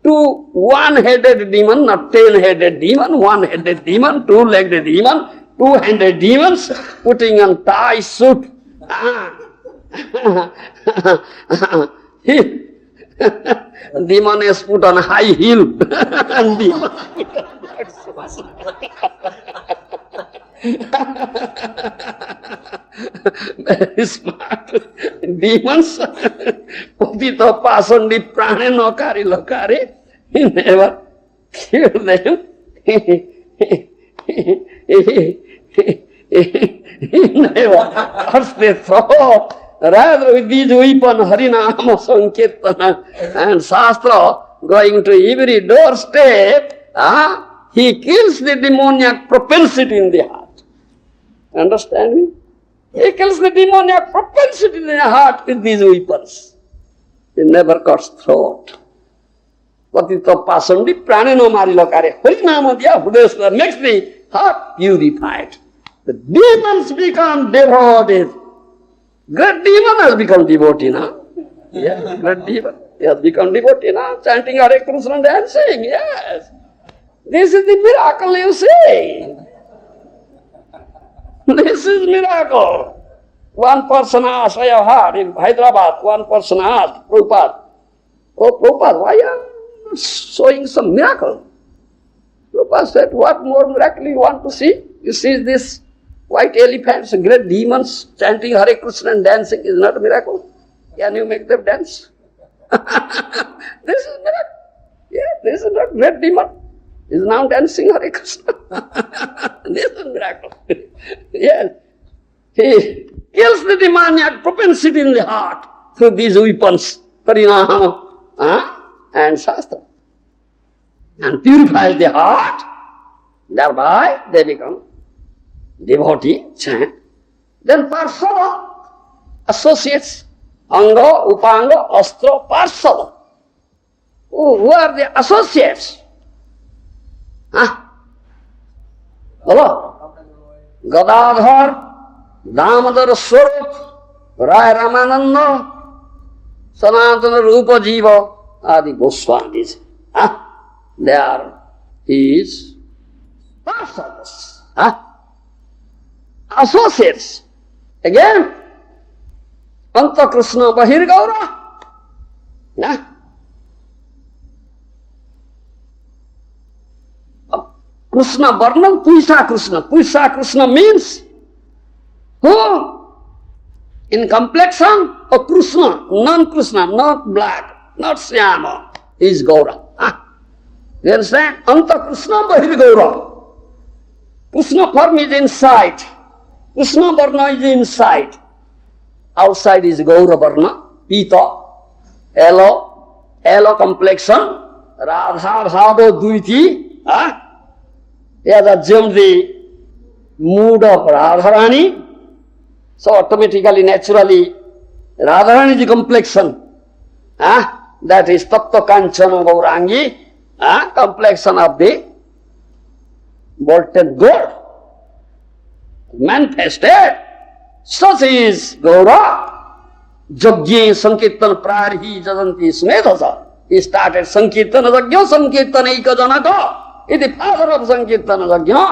Two one-headed demon, not 10-headed demon, one-headed demon, two-legged demon, two-handed demons, putting on tie suit. Demon is put on high heel. And demon very smart. Demons, Patito Pasandi Prane no Kari Lokare, he never killed them. He never cursed their throat. Rather, with these weapons, Harināma, Sankirtana, and Shastra, going to every doorstep, he kills the demoniac propensity in the heart. Understand me? He kills the demoniac propensity in the heart with these weapons. He never cuts throat. Patito pasandi praneno marilo kare. Harināma diya Bhubaneswar makes the heart purified. The demons become devotees. Great demon has become devotee now. Yes, great demon. He has become devotee now, chanting Hare Kṛṣṇa and dancing. Yes. This is the miracle you see. This is miracle. One person asked, I have heard in Hyderabad, one person asked Prabhupada, oh Prabhupada, why are you showing some miracle? Prabhupada said, what more miracle you want to see? You see this white elephants, great demons chanting Hare Kṛṣṇa and dancing is not a miracle. Can you make them dance? This is miracle. Yeah, this is not great demon. He is now dancing Hare Kṛṣṇa. This is miracle. Yes. He kills the demoniac propensity in the heart through these weapons, Harināma and Shastra. And purifies the heart. Thereby they become devotee, chant. Then Parsava, associates, Anga, Upanga, Astra, Parsava. Who are the associates? Hello? Gadadhar, Damodar Swarup, Rai Ramananda, Sanatana Rupa Jiva, Adi Goswamis. They are his Parsavas. Associates. Again, Anta Kṛṣṇa Bahir Gaura. Kṛṣṇa Varnam, Puisa Kṛṣṇa. Puisa Kṛṣṇa means who? In complexion, a Kṛṣṇa, non-Kṛṣṇa, not black, not Syama, is Gaura. You understand? Anta Kṛṣṇa Bahir Gaura. Kṛṣṇa form is inside. Kṛṣṇa Varna is inside. Outside is Gaura Varna, Pita, yellow complexion, Radha Bhavo Duiti. He has assumed the mood of Radharani. So automatically, naturally, Radharani is the complexion. That is Tattva Kanchana Gaurangi, complexion of the bolted gold. Manifested. Such is Gaura. Yajña Sankirtana Prarihi Jajanti Smedhasa. He started Sankirtana Yajña Sankirtana Ikajanaka. He is the father of Sankirtana Yajña.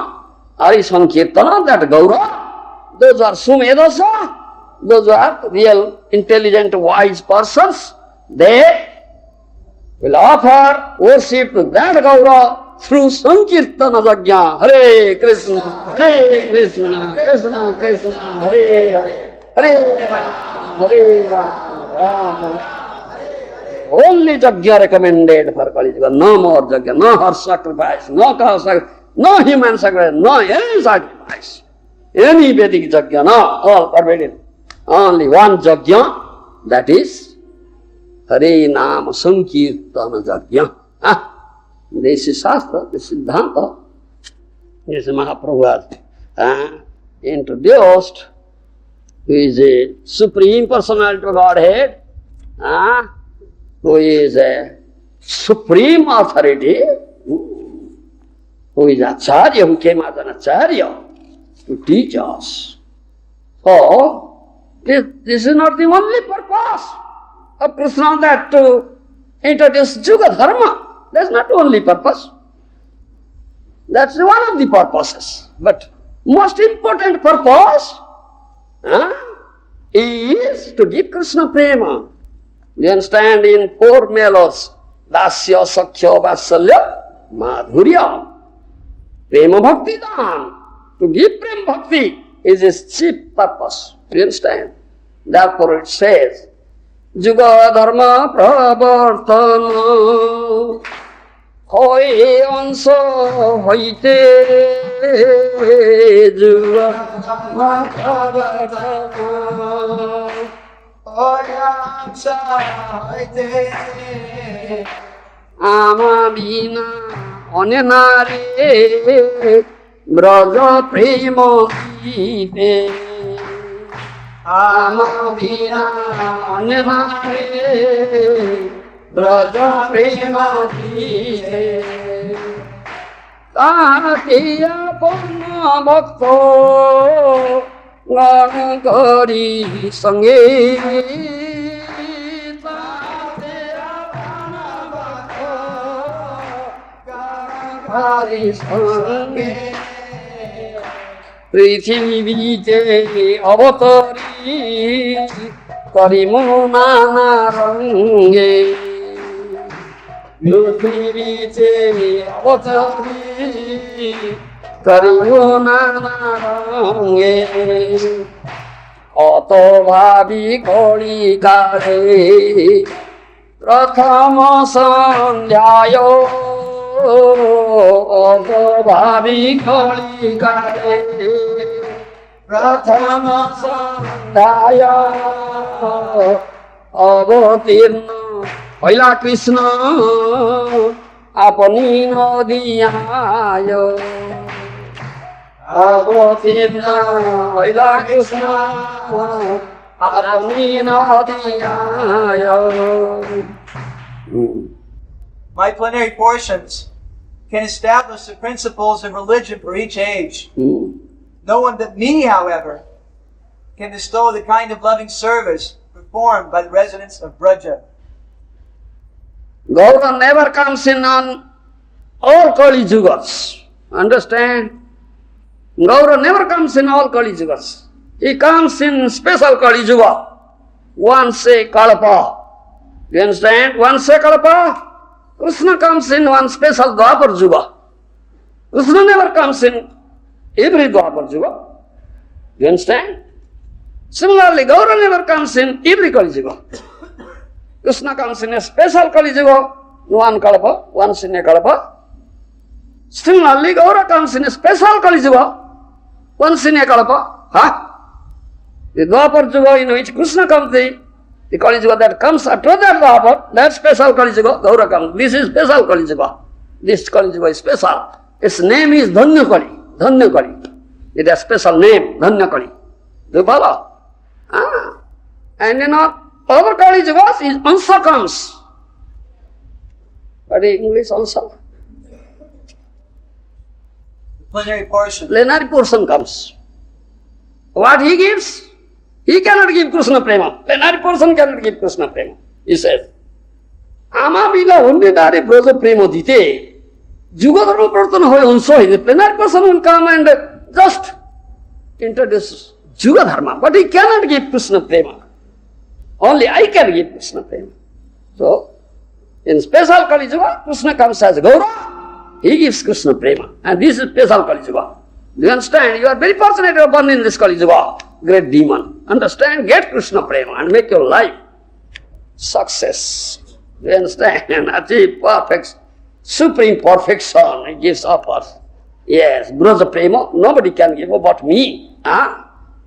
Hari Sankirtana, that Gaura. Those are Sumedhasa. Those are real, intelligent, wise persons. They will offer worship to that Gaura through Sankirtana Yajña. Hare Kṛṣṇa, Hare Kṛṣṇa, Kṛṣṇa Kṛṣṇa, Hare Hare, Hare Rama, Hare Rama. Only Yajña recommended for Kaliyuga, no more Yajña, no horse sacrifice, no cow sacrifice, no human sacrifice, no any sacrifice. Any Vedic Yajña, no, all forbidden. Only one Yajña, that is Harināma Sankirtana Yajña. This is Shastra, this is Siddhanta. This is Mahaprabhu has introduced, who is a Supreme Personality of Godhead, who is a Supreme Authority, who is Acharya, who came as an Acharya to teach us. So, this is not the only purpose of Kṛṣṇa, that to introduce Juga Dharma. That's not the only purpose. That's one of the purposes. But most important purpose is to give Kṛṣṇa prema. You understand, in 4 mellows, Dasya, Sakhya, Vatsalya, Madhurya. Prema Bhakti Dan. To give prema bhakti is his chief purpose. You understand? Therefore it says, Juga Dharma Pravartana Hoy Ansa Hoite Juga Dharma Pravartana Hoy Ansa Hoite Amabina onenare braja prema dive. Amabina onenare braja prema dive. Tatiya purna bhakto gana kari sange. Hari sange prithivite avatari karimuna range. Prithivite avatari karimuna range. Ato bhavi koli kare prathama sandhyayo. Ato bhavi koli kare prathama sandhyayo. Avatirna hoila Kṛṣṇa apani nadiyayo. Avatirna hoila Kṛṣṇa apani nadiyayo. My plenary portions can establish the principles of religion for each age. No one but me, however, can bestow the kind of loving service performed by the residents of Braja. Gour never comes in on all Kali Yugas. Understand? Gour never comes in all Kali Yugas. He comes in special Kali Yuga. Once a Kalpa. You understand? Once a Kalpa. Kṛṣṇa comes in one special Dvapar Yuga. Kṛṣṇa never comes in every Dvapar Yuga. You understand? Similarly, Gour never comes in every Kali Yuga. Kṛṣṇa comes in a special Kali Yuga, one Kalpa, once in a Kalpa. Similarly, Gour comes in a special Kali Yuga, once in a Kalpa. The Dvapar Yuga in which Kṛṣṇa comes, the Kali Yuga that comes after that Dvapar, that special Kali Yuga, Gour comes. This is special Kali Yuga. This Kali Yuga is special. Its name is Dhanya Kali. Dhanya Kali. It has special name, Dhanya Kali. Do you follow? And other Kali Yugas is Ansa comes. What is English Ansa? The plenary portion. Plenary portion comes. What he gives? He cannot give Kṛṣṇa prema. Plenary portion cannot give Kṛṣṇa prema. He says, Amabila onenare braja prema dite. Jugadharma pravartana hoy ansa. The plenary portion will come and just introduce Jugadharma. But he cannot give Kṛṣṇa prema. Only I can give Kṛṣṇa prema. So, in special Kali Yuga, Kṛṣṇa comes as Gour. He gives Kṛṣṇa prema. And this is special Kali Yuga. Do you understand? You are very fortunate you are born in this Kali Yuga. Great demon. Understand? Get Kṛṣṇa prema and make your life success. Do you understand? Achieve perfect, supreme perfection. He gives offers. Yes, Braja prema, nobody can give but me.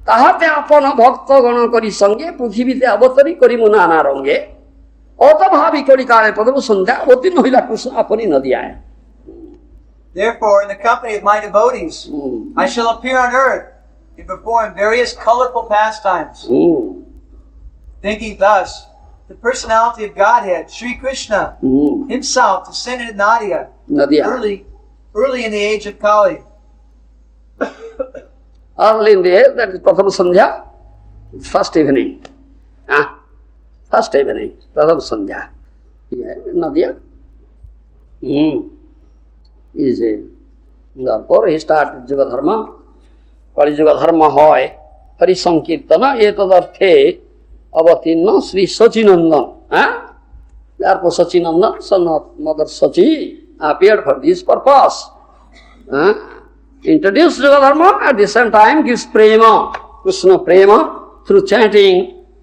তাহাতে আপন ভক্ত গণ করি সঙ্গে পৃথিবীতে অবতরি করি নানা রঙ্গে অত ভাবি করি কালে পদব সন্ধ্যা অতীর্ণ হইলা কৃষ্ণ আপনি নদিয়ায়. Therefore, in the company of my devotees, I shall appear on earth and perform various colorful pastimes. Thinking thus, the personality of Godhead, Sri Kṛṣṇa, himself descended in Nadia, early in the age of Kali. Early in the age, that is Prathama Sandhya, first evening. First evening, Prathama Sandhya. Nadia. Is a therefore he started Jugadharma. Kali Jugadharma hoy, Hari Sankirtana, Etadarthe, Avatirna Sri Sachinandan. Therefore Sachinandan, son of Mother Sachi, appeared for this purpose. Introduced Jugadharma, at the same time gives prema, Kṛṣṇa prema, through chanting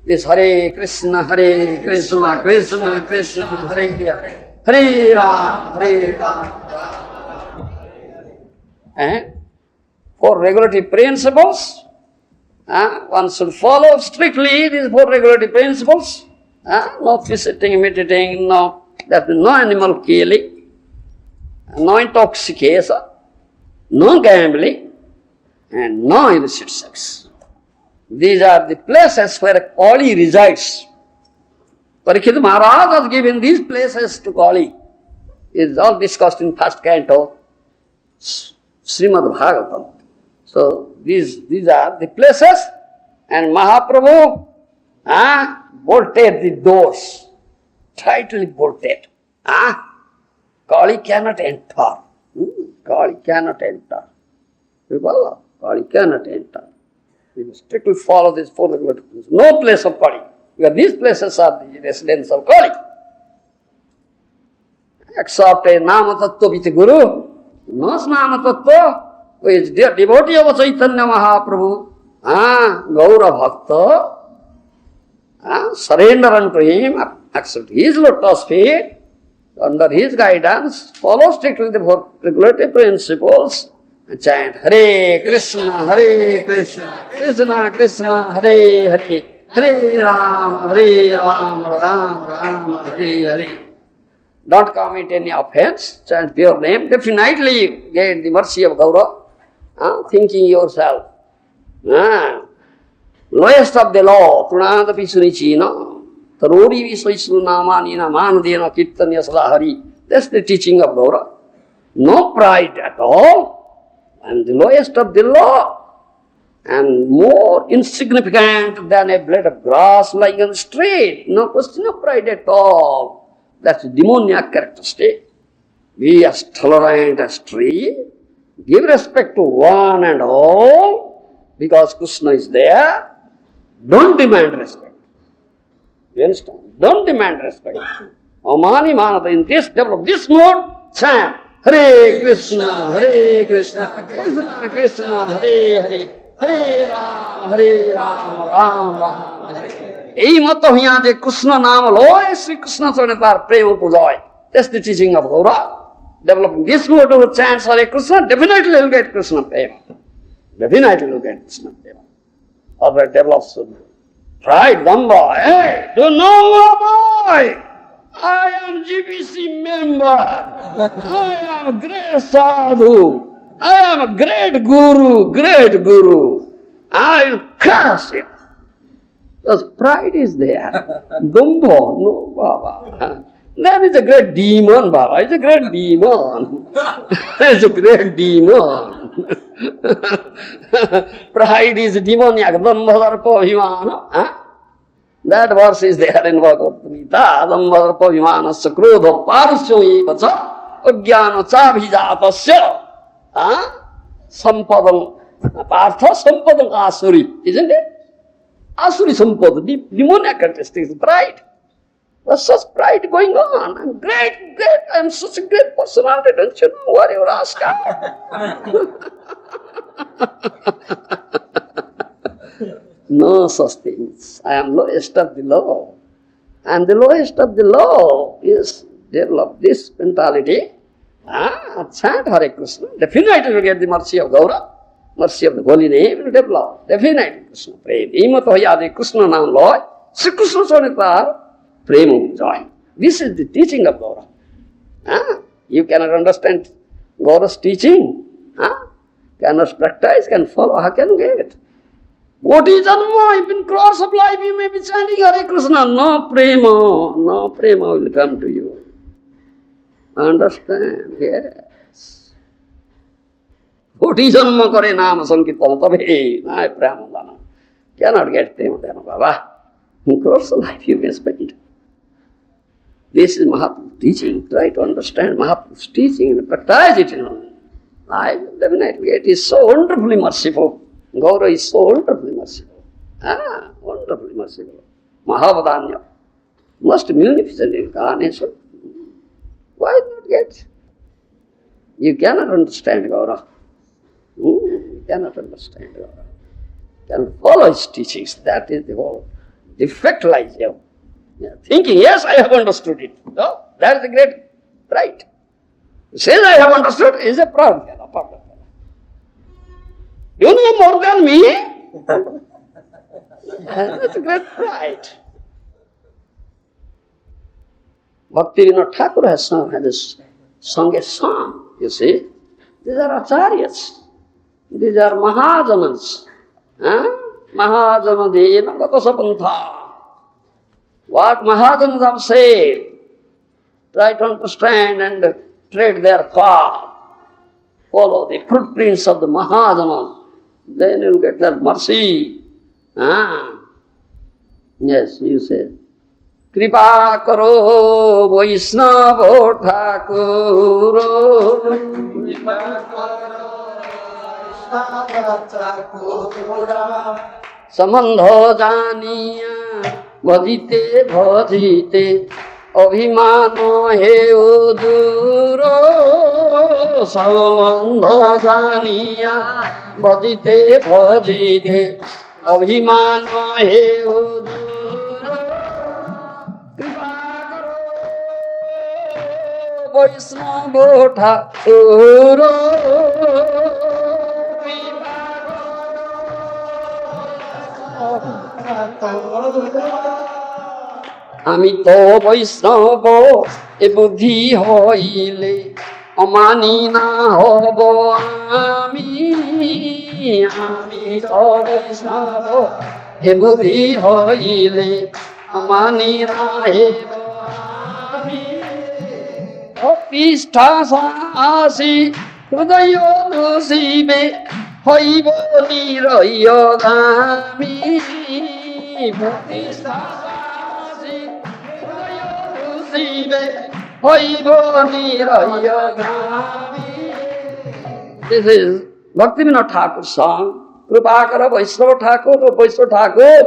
this Hare Kṛṣṇa, Krishna Krishna, Hare Hare, Hare Rama, Hare Rama. Four regulative principles. One should follow strictly these four regulative principles. No visiting, meditating, no That means no animal killing, no intoxication, no gambling, and no illicit sex. These are the places where Kali resides. Parikshit Maharaj has given these places to Kali. It is all discussed in first canto, Srimad Bhagavatam. So these are the places, and Mahaprabhu bolted the doors, tightly bolted. Kali cannot enter. Kali cannot enter. Kali cannot enter. We must strictly follow these four regulations. No place of Kali. Because these places are the residence of Kali. Except a Nama Tattva with Guru. No Nama Tattva, who is dear devotee of Chaitanya Mahaprabhu. Gaura Bhakta. Surrender unto him, accept his lotus feet, under his guidance, follow strictly the four regulative principles, and chant Hare Kṛṣṇa, Hare Kṛṣṇa, Krishna Krishna, Hare Hare, Hare Rama, Rama Rama, Hare Hare. Don't commit any offense, chant pure name. Definitely you get the mercy of Gaura, thinking yourself. Lowest of the law, Pranadapi Sunichina, Tarori Visaisu Namanina Manadena Kīrtana Salahari. That's the teaching of Gaura. No pride at all, and the lowest of the law, and more insignificant than a blade of grass lying on the street. No question of pride at all. That's demoniac characteristic. Be as tolerant as tree, give respect to one and all, because Kṛṣṇa is there. Don't demand respect. You understand? Don't demand respect. Amani Manata, in this, develop this mode, chant Hare Kṛṣṇa, Hare Kṛṣṇa, Krishna Krishna, Hare Hare, Hare Rama, Rama Hare. এই মত হইয়া যে কৃষ্ণ নাম লয় শ্রীকৃষ্ণ চরণে তার প্রেম পূজয়. That's the teaching of Gaura. Developing this mode of chants Hare Kṛṣṇa, definitely you'll get Kṛṣṇa prema. Definitely you'll get Kṛṣṇa prema. Otherwise develops pride, damba. Hey, do you know what, boy? I am GBC member. I am a great sadhu. I am a great guru, great guru. I will curse it. Because pride is there. Dumbo, no, Baba. That is a great demon, Baba. It's a great demon. It's a great demon. Pride is demoniac. Dambhadarpa vimana. That verse is there in Bhagavad Gita. Dambhadarpa vimanasya krodha parsyo evacha ajñāna cabhijatasya sampadam partha sampadam asuri. Isn't it? Asuri sampada, demoniac characteristics, pride. There's such pride going on. I'm great, I'm such a great personality, don't you know what you're asking? No such things. I am lowest of the low. And the lowest of the low is develop this mentality. Chant Hare Kṛṣṇa. Definitely you get the mercy of Gaura. Mercy of the holy name will develop. Definitely Kṛṣṇa prema. Imata hoya de Kṛṣṇa naam loy. Sri Kṛṣṇa charitar prema joy. This is the teaching of Gaura. You cannot understand Gaura's teaching. Cannot practice, can follow. How can you get? What is Janma? In course of life you may be chanting Hare Kṛṣṇa. No prema will come to you. Understand? Yes. What is Janma kare nama sankirtana tabe na brāhmaṇa. Cannot get prema dena, Baba. In course of life you may spend. This is Mahaprabhu's teaching. Try to understand Mahaprabhu's teaching and practice it in your life. Definitely it is so wonderfully merciful. Gaura is so wonderfully merciful. Wonderfully merciful. Mahavadanya. Most munificent incarnation. Why not get? You cannot understand Gaura. You cannot understand Gaura. You cannot follow his teachings. That is the whole defect lies here. Thinking, yes, I have understood it. No, that is the great pride. Says I have understood is a proud fellow. You know more than me? That's a great pride. Bhaktivinoda Thakur has sung a song, you see. These are acharyas. These are mahajanas. Mahajana dena gata sambandha. What mahajanas have said, try to understand and tread their path. Follow the footprints of the mahajanas. Then you'll get their mercy. Yes, you say. Kripa karo Vaishnava Thakuro. Kripa karo Vaishnava Thakura. Sambandha janiya bhajite bhajite abhimano he uduro. Sambandha janiya bhajite bhajite abhimano he uduro. Vaishnava Thakura. আমি তো বৈষ্ণব এ বুদ্ধি হইলে অমানি না হব আমি। আমি তো বৈষ্ণব হে বুদ্ধি হইলে অমানি না হেব আমি। অপিষ্ঠাসি হৃদয় দোষিবে হইব নিরয়গামী। অপিষ্ঠাসি হৃদয় দোষিবে হইব নিরয়গামী। This is Bhaktivinoda Thakur's song. Kripakara Vaishnava Thakur, Vaishnava Thakur,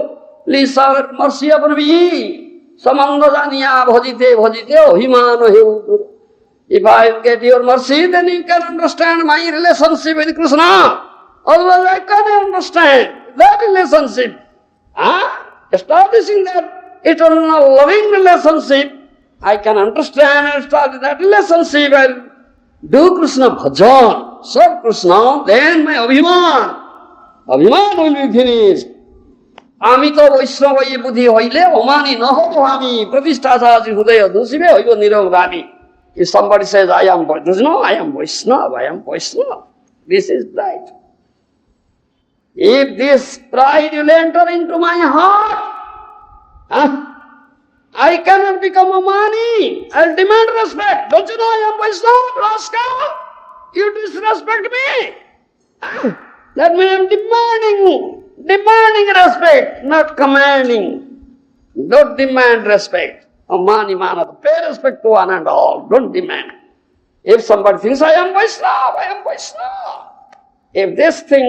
please have mercy upon me. Sambandha janiya bhajite bhajite abhimano he uduro. If I get your mercy, then you can understand my relationship with Kṛṣṇa. Otherwise, I can't understand that relationship. Establishing that eternal loving relationship, I can understand and start that relationship. I'll do Kṛṣṇa bhajan, serve Kṛṣṇa, then my abhiman will be finished. আমি তো বৈষ্ণব এই বুদ্ধি হইলে অমানি নহব আমি। প্রতিষ্ঠা সাহায্য হৃদয় দোষিবে হইব নিরগামী। If somebody says, I am Vaishnava, I am Vaishnava. This is pride. If this pride will enter into my heart, I cannot become a mani. I'll demand respect. Don't you know I am Vaishnava, rascal? You disrespect me. That means I am demanding respect, not commanding. Don't demand respect. Mani mana, pay respect to one and all. Don't demand. If somebody thinks I am Vaishnava. If this thing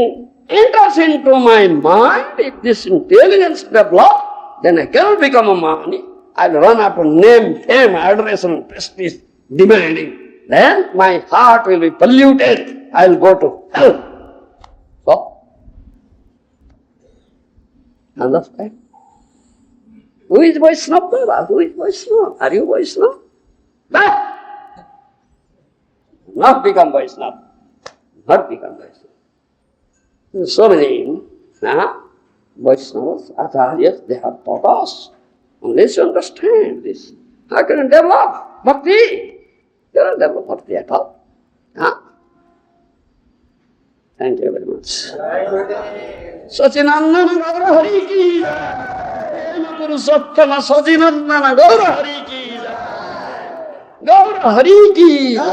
enters into my mind, if this intelligence develops, then I cannot become a mani. I'll run after name, fame, adoration, prestige, demanding. Then my heart will be polluted. I'll go to hell. So, understand? Who is Vaishnava? Who is Vaishnava? Are you Vaishnava? Not become Vaishnava. Not become Vaishnava. So many Vaishnavas, acharyas, they have taught us. Unless you understand this, how can you develop bhakti? You cannot develop bhakti at all. Thank you very much. Sachinandana Gaur Hari Ki Jai. Purusottama Sachinandana Gaur Hari Ki Jai. Gaur Hari Ki Jai.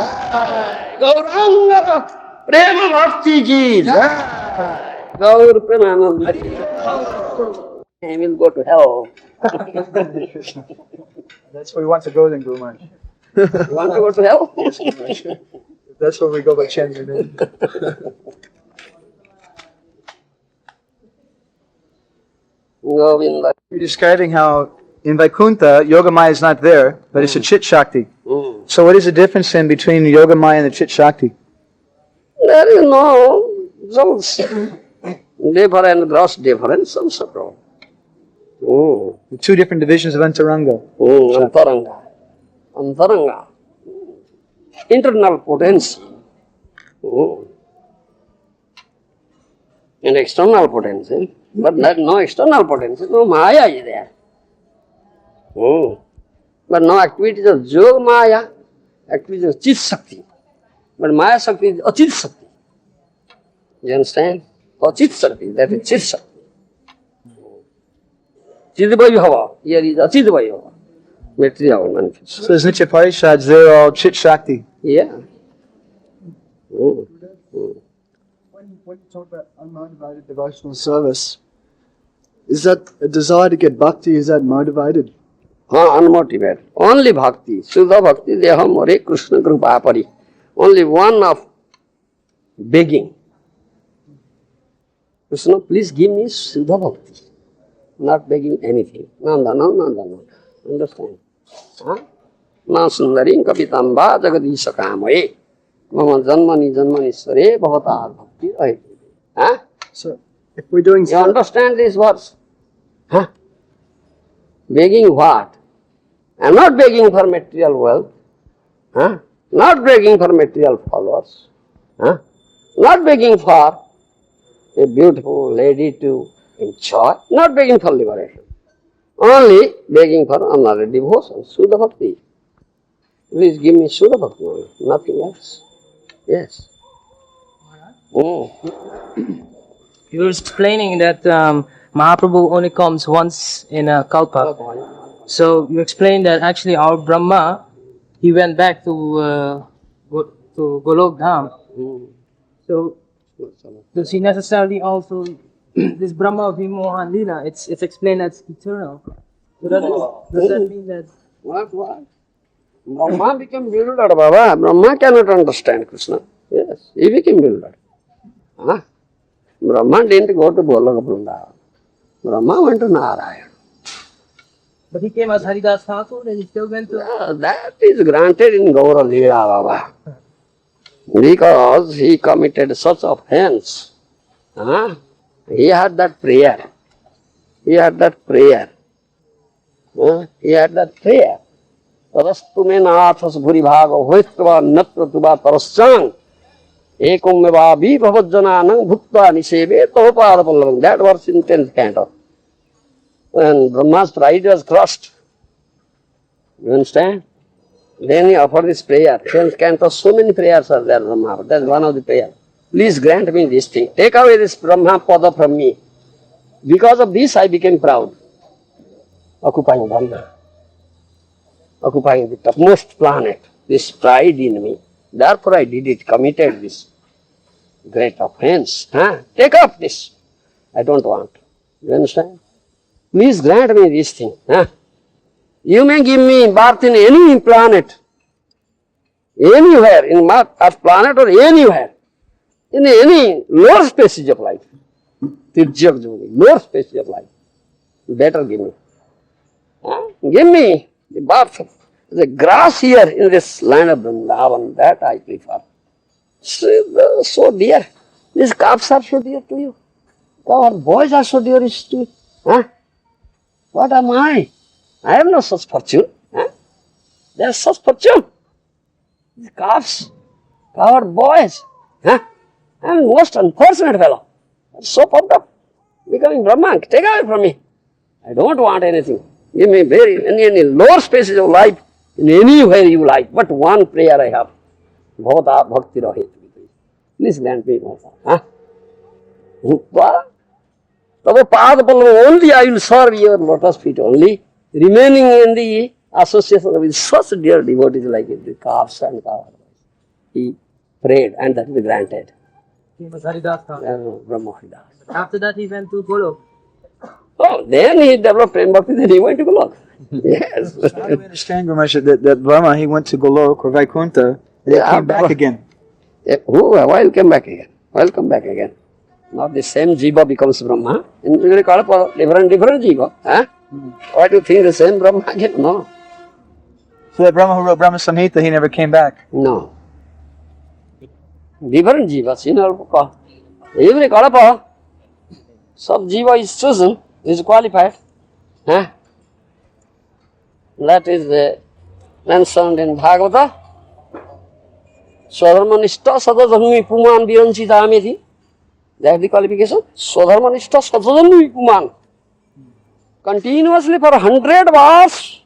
Gauranga Prema Bhakti Ki Jai. Gaur Premanand Hari. I will go to hell. That's where we want to go then, Guru Maharaj. You want to go to hell? That's where we go by chanting your name. Govinda. You're describing how in Vaikuntha, Yogamaya is not there, but it's a Chit Shakti. So what is the difference then between Yogamaya and the Chit Shakti? There is no different, gross difference also. The two different divisions of Antaranga. Antaranga. Internal potency. And external potency. But no external potency, no Maya is there. But no activities of Jog Maya, activities of Chit Shakti. But Maya Shakti is Achit Shakti. You understand? Achit Shakti, that is Chit Shakti. Chidvaibhava, here is Achidvaibhava. Material manifest. So as Nitya Parishads, they're all Chit Shakti. Yeah. When you talk about unmotivated devotional service, is that a desire to get bhakti? Is that motivated? Unmotivated. Only bhakti. Shuddha bhakti, deham more Kṛṣṇa krupa pari. Only one of begging. Kṛṣṇa, please give me Shuddha bhakti. Not begging anything. Nanda. Understand? Na sundarim kapitamba jagadisha kamaye. Mama janmani sware bhavata bhakti ahiti. So, if we're doing You understand this verse? Begging what? I am not begging for material wealth. Not begging for material followers. Not begging for a beautiful lady to enjoy. Not begging for liberation. Only begging for another devotion, Shuddha Bhakti. Please give me Shuddha Bhakti, nothing else. Yes. You were explaining that Mahaprabhu only comes once in a kalpa. So you explained that actually our Brahma, he went back to Golok Dham. So does he necessarily also this Brahma of Vimohan Lila? It's explained as eternal. So does that mean that? What? Brahma became bewildered, Baba. Brahma cannot understand Kṛṣṇa. Yes, he became bewildered. Brahma didn't go to Golok Vrindavan. Brahma went to Narayana. But he came as Haridas Thakur and he still went to... That is granted in Gour Leela, Baba. Because he committed such offense. He had that prayer. Tadastume nāthas bhuribhāga hoitvā natra tuvā tarascāṅ ekum meva vibhavajjanānaṁ bhuktva niseve tohapādapallavam. That verse in 10th canto. When Brahma's pride was crushed, you understand? Then he offered this prayer. 10th canto, so many prayers are there, Brahma. That's one of the prayers. Please grant me this thing. Take away this Brahma pada from me. Because of this I became proud. Occupying Brahma. Occupying the topmost planet. This pride in me. Therefore I did it, committed this great offense. Take up this. I don't want. You understand? Please grant me this thing. You may give me birth in any planet. Anywhere, in Earth planet or anywhere. In any lower species of life. Lower species of life. You better give me. Give me the birth of the grass here in this land of Vrindavan. That I prefer. So dear. These calves are so dear to you. Our boys are so dear to you. What am I? I have no such fortune. There is such fortune. These calves, our boys. I am most unfortunate fellow. I'm so pumped up. Becoming Brahman. Take away from me. I don't want anything. Give me any lower spaces of life, in anywhere you like. But one prayer I have. Bhavata bhakti rahit. Please grant me Bhavata. Tava pādapallavam, only I will serve your lotus feet only. Remaining in the association with such dear devotees like the calves and cows. He prayed and that was granted. He was Haridas Thakur. Brahma Haridas. After that he went to Golok. Oh, then he developed prema bhakti, then he went to Golok. Yes. How do we understand, Gurmaharaj, that Brahma, he went to Golok or Vaikuntha, and he came back again? Why come back again? Welcome back again. Not the same jiva becomes Brahma. In Kalapa, different jiva. Why do you think the same Brahma again? No. So that Brahma who wrote Brahma Samhita, he never came back? No. Different jivas in Kalapa. Every Kalapa, some jiva is chosen, is qualified. That is mentioned in Bhagavata. Swadharmanishta sadadhanmi puman viranchita ameti. That is the qualification. Swadharmanishta sadadhanmi puman. Continuously for 100 hours.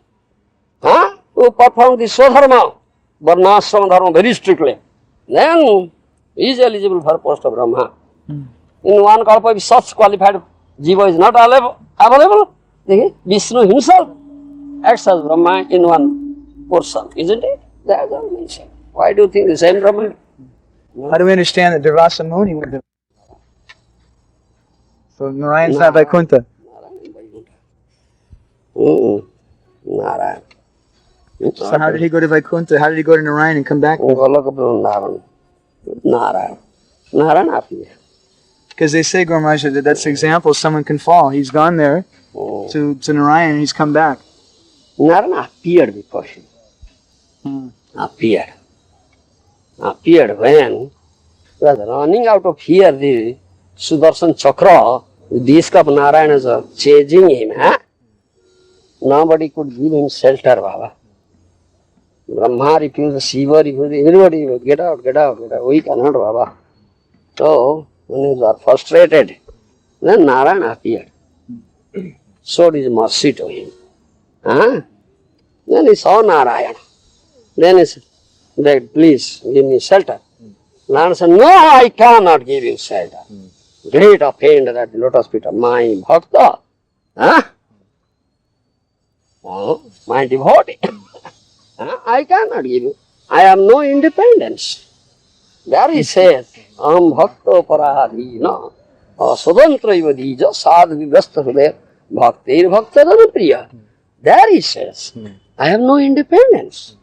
who performs the Swadharma, Varnashrama Dharma very strictly, then he is eligible for post of Brahma. In one kalpa, if such qualified jiva is not available, Vishnu himself acts as Brahma in one portion, isn't it? That is all mentioned. Why do you think the same Brahma? How do we understand that Durvasa Muni went to? So Narayan's not Vaikuntha. Narayan. So how did he go to Vaikuntha? How did he go to Narayan and come back? Narayan. Narayan appeared. Because they say, Guru Maharaj, that that's an example. Someone can fall. He's gone there to Narayan and he's come back. Narayan appeared before him. Appeared when he was running out of here, the Sudarshan Chakra, the disc of Narayana is chasing him. Nobody could give him shelter, Baba. Brahma refused, Shiva refused, everybody, get out. We cannot, Baba. So, when he was frustrated, then Narayana appeared. Showed his mercy to him. Then he saw Narayana. Then he said, please give me shelter. Narayana said, no, I cannot give you shelter. Great offend that lotus feet of my bhakta. My devotee. I cannot give you. I have no independence. There he says, Am bhakta paradhina swatantra ivadija sadhivasta hudaya bhaktir bhaktadana priya. There he says, I have no independence.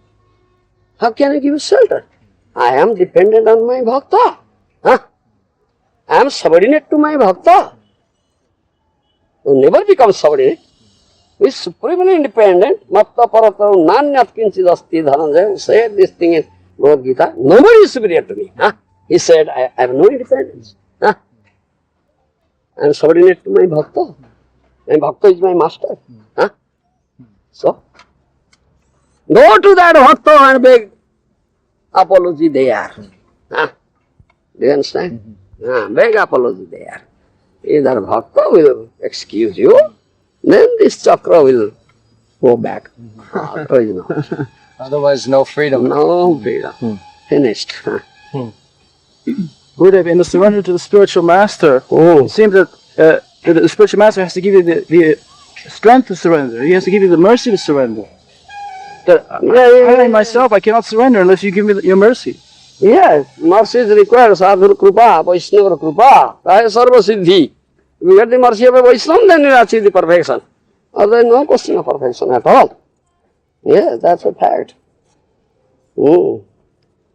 How can I give you shelter? I am dependent on my bhakta. I am subordinate to my bhakta. You never become subordinate. Who is supremely independent. Matta parataram nanyat kinchid asti dhananjaya said this thing in Bhagavad Gita. Nobody is superior to me. He said, I have no independence. I am subordinate to my bhakta. My bhakta is my master. So, go to that bhakta and beg apology there. Do you understand? Beg apology there. Either bhakta will excuse you, then this chakra will go back. Otherwise, no freedom. No freedom. Finished. Gurudev, in the surrender to the spiritual master, it seems that the spiritual master has to give you the strength to surrender. He has to give you the mercy to surrender. That I myself, I cannot surrender unless you give me your mercy. Yes, mercy is required. Sadhur Krupa, Vaishnava Krupa, Raya Sarva Siddhi. If you get the mercy of a Vaishnava, then you achieve the perfection. Otherwise, no question of perfection at all. Yes, that's a fact. If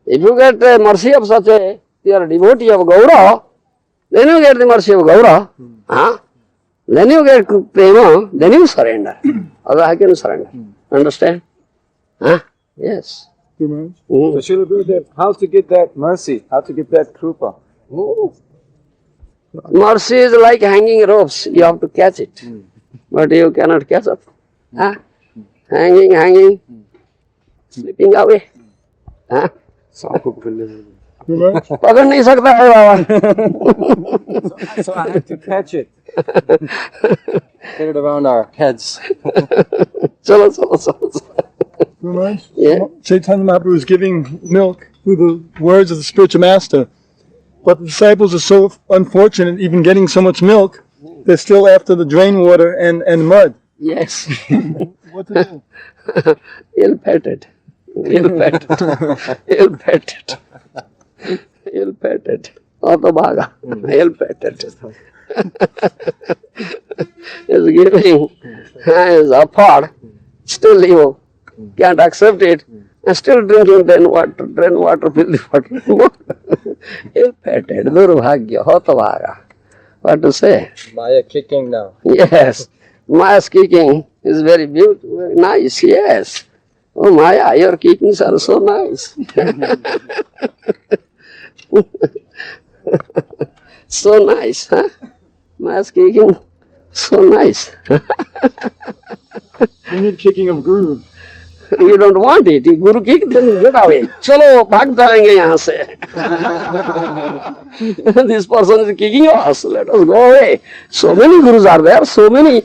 you get the mercy of such a, you are a devotee of Gour, then you get the mercy of Gour. Then you get prema, then you surrender. Otherwise, how can you surrender? Understand? Yes. So Srila Gurudev, how to get that mercy? How to get that krupa? Mercy is like hanging ropes. You have to catch it. But you cannot catch up. Hanging, slipping away. पकड़ नहीं सकता है बाबा. So I have to catch it. Get it around our heads. चलो. Maharaj? Yeah. Chaitanya Mahaprabhu is giving milk through the words of the spiritual master. But the disciples are so unfortunate, even getting so much milk, they're still after the drain water and mud. Yes. What to do? Ill-fated. Autobaga. Ill-fated. Is giving his offered, still you can't accept it, and still drinking drain water, filthy water. Ill-fated, Durvagya, Hotavaga. What to say? Maya kicking now. Yes, Maya's kicking is very beautiful, very nice, yes. Oh Maya, your kickings are so nice. So nice, huh? Maya's kicking, so nice. You need kicking of Guru. You don't want it. If Guru kick, then get away. Chalo, bhag jayenge yahan se. This person is kicking us. Let us go away. So many Gurus are there. So many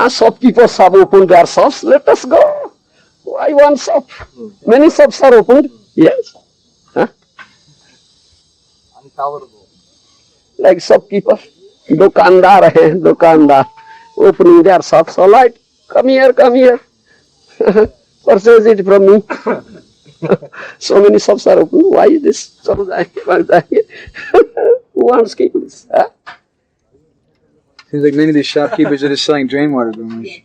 shopkeepers have opened their shops. Let us go. Why one shop? Many shops are opened. Yes. Huh? Unpalatable. Like shopkeeper. Dukandar hai, dukandar. Opening their shops. All right. Come here, come here. Purchase it from me. So many shops are open. Why is this? Who wants to keep this? Huh? Seems like many of these shopkeepers are just selling drain water, Bhubanesh.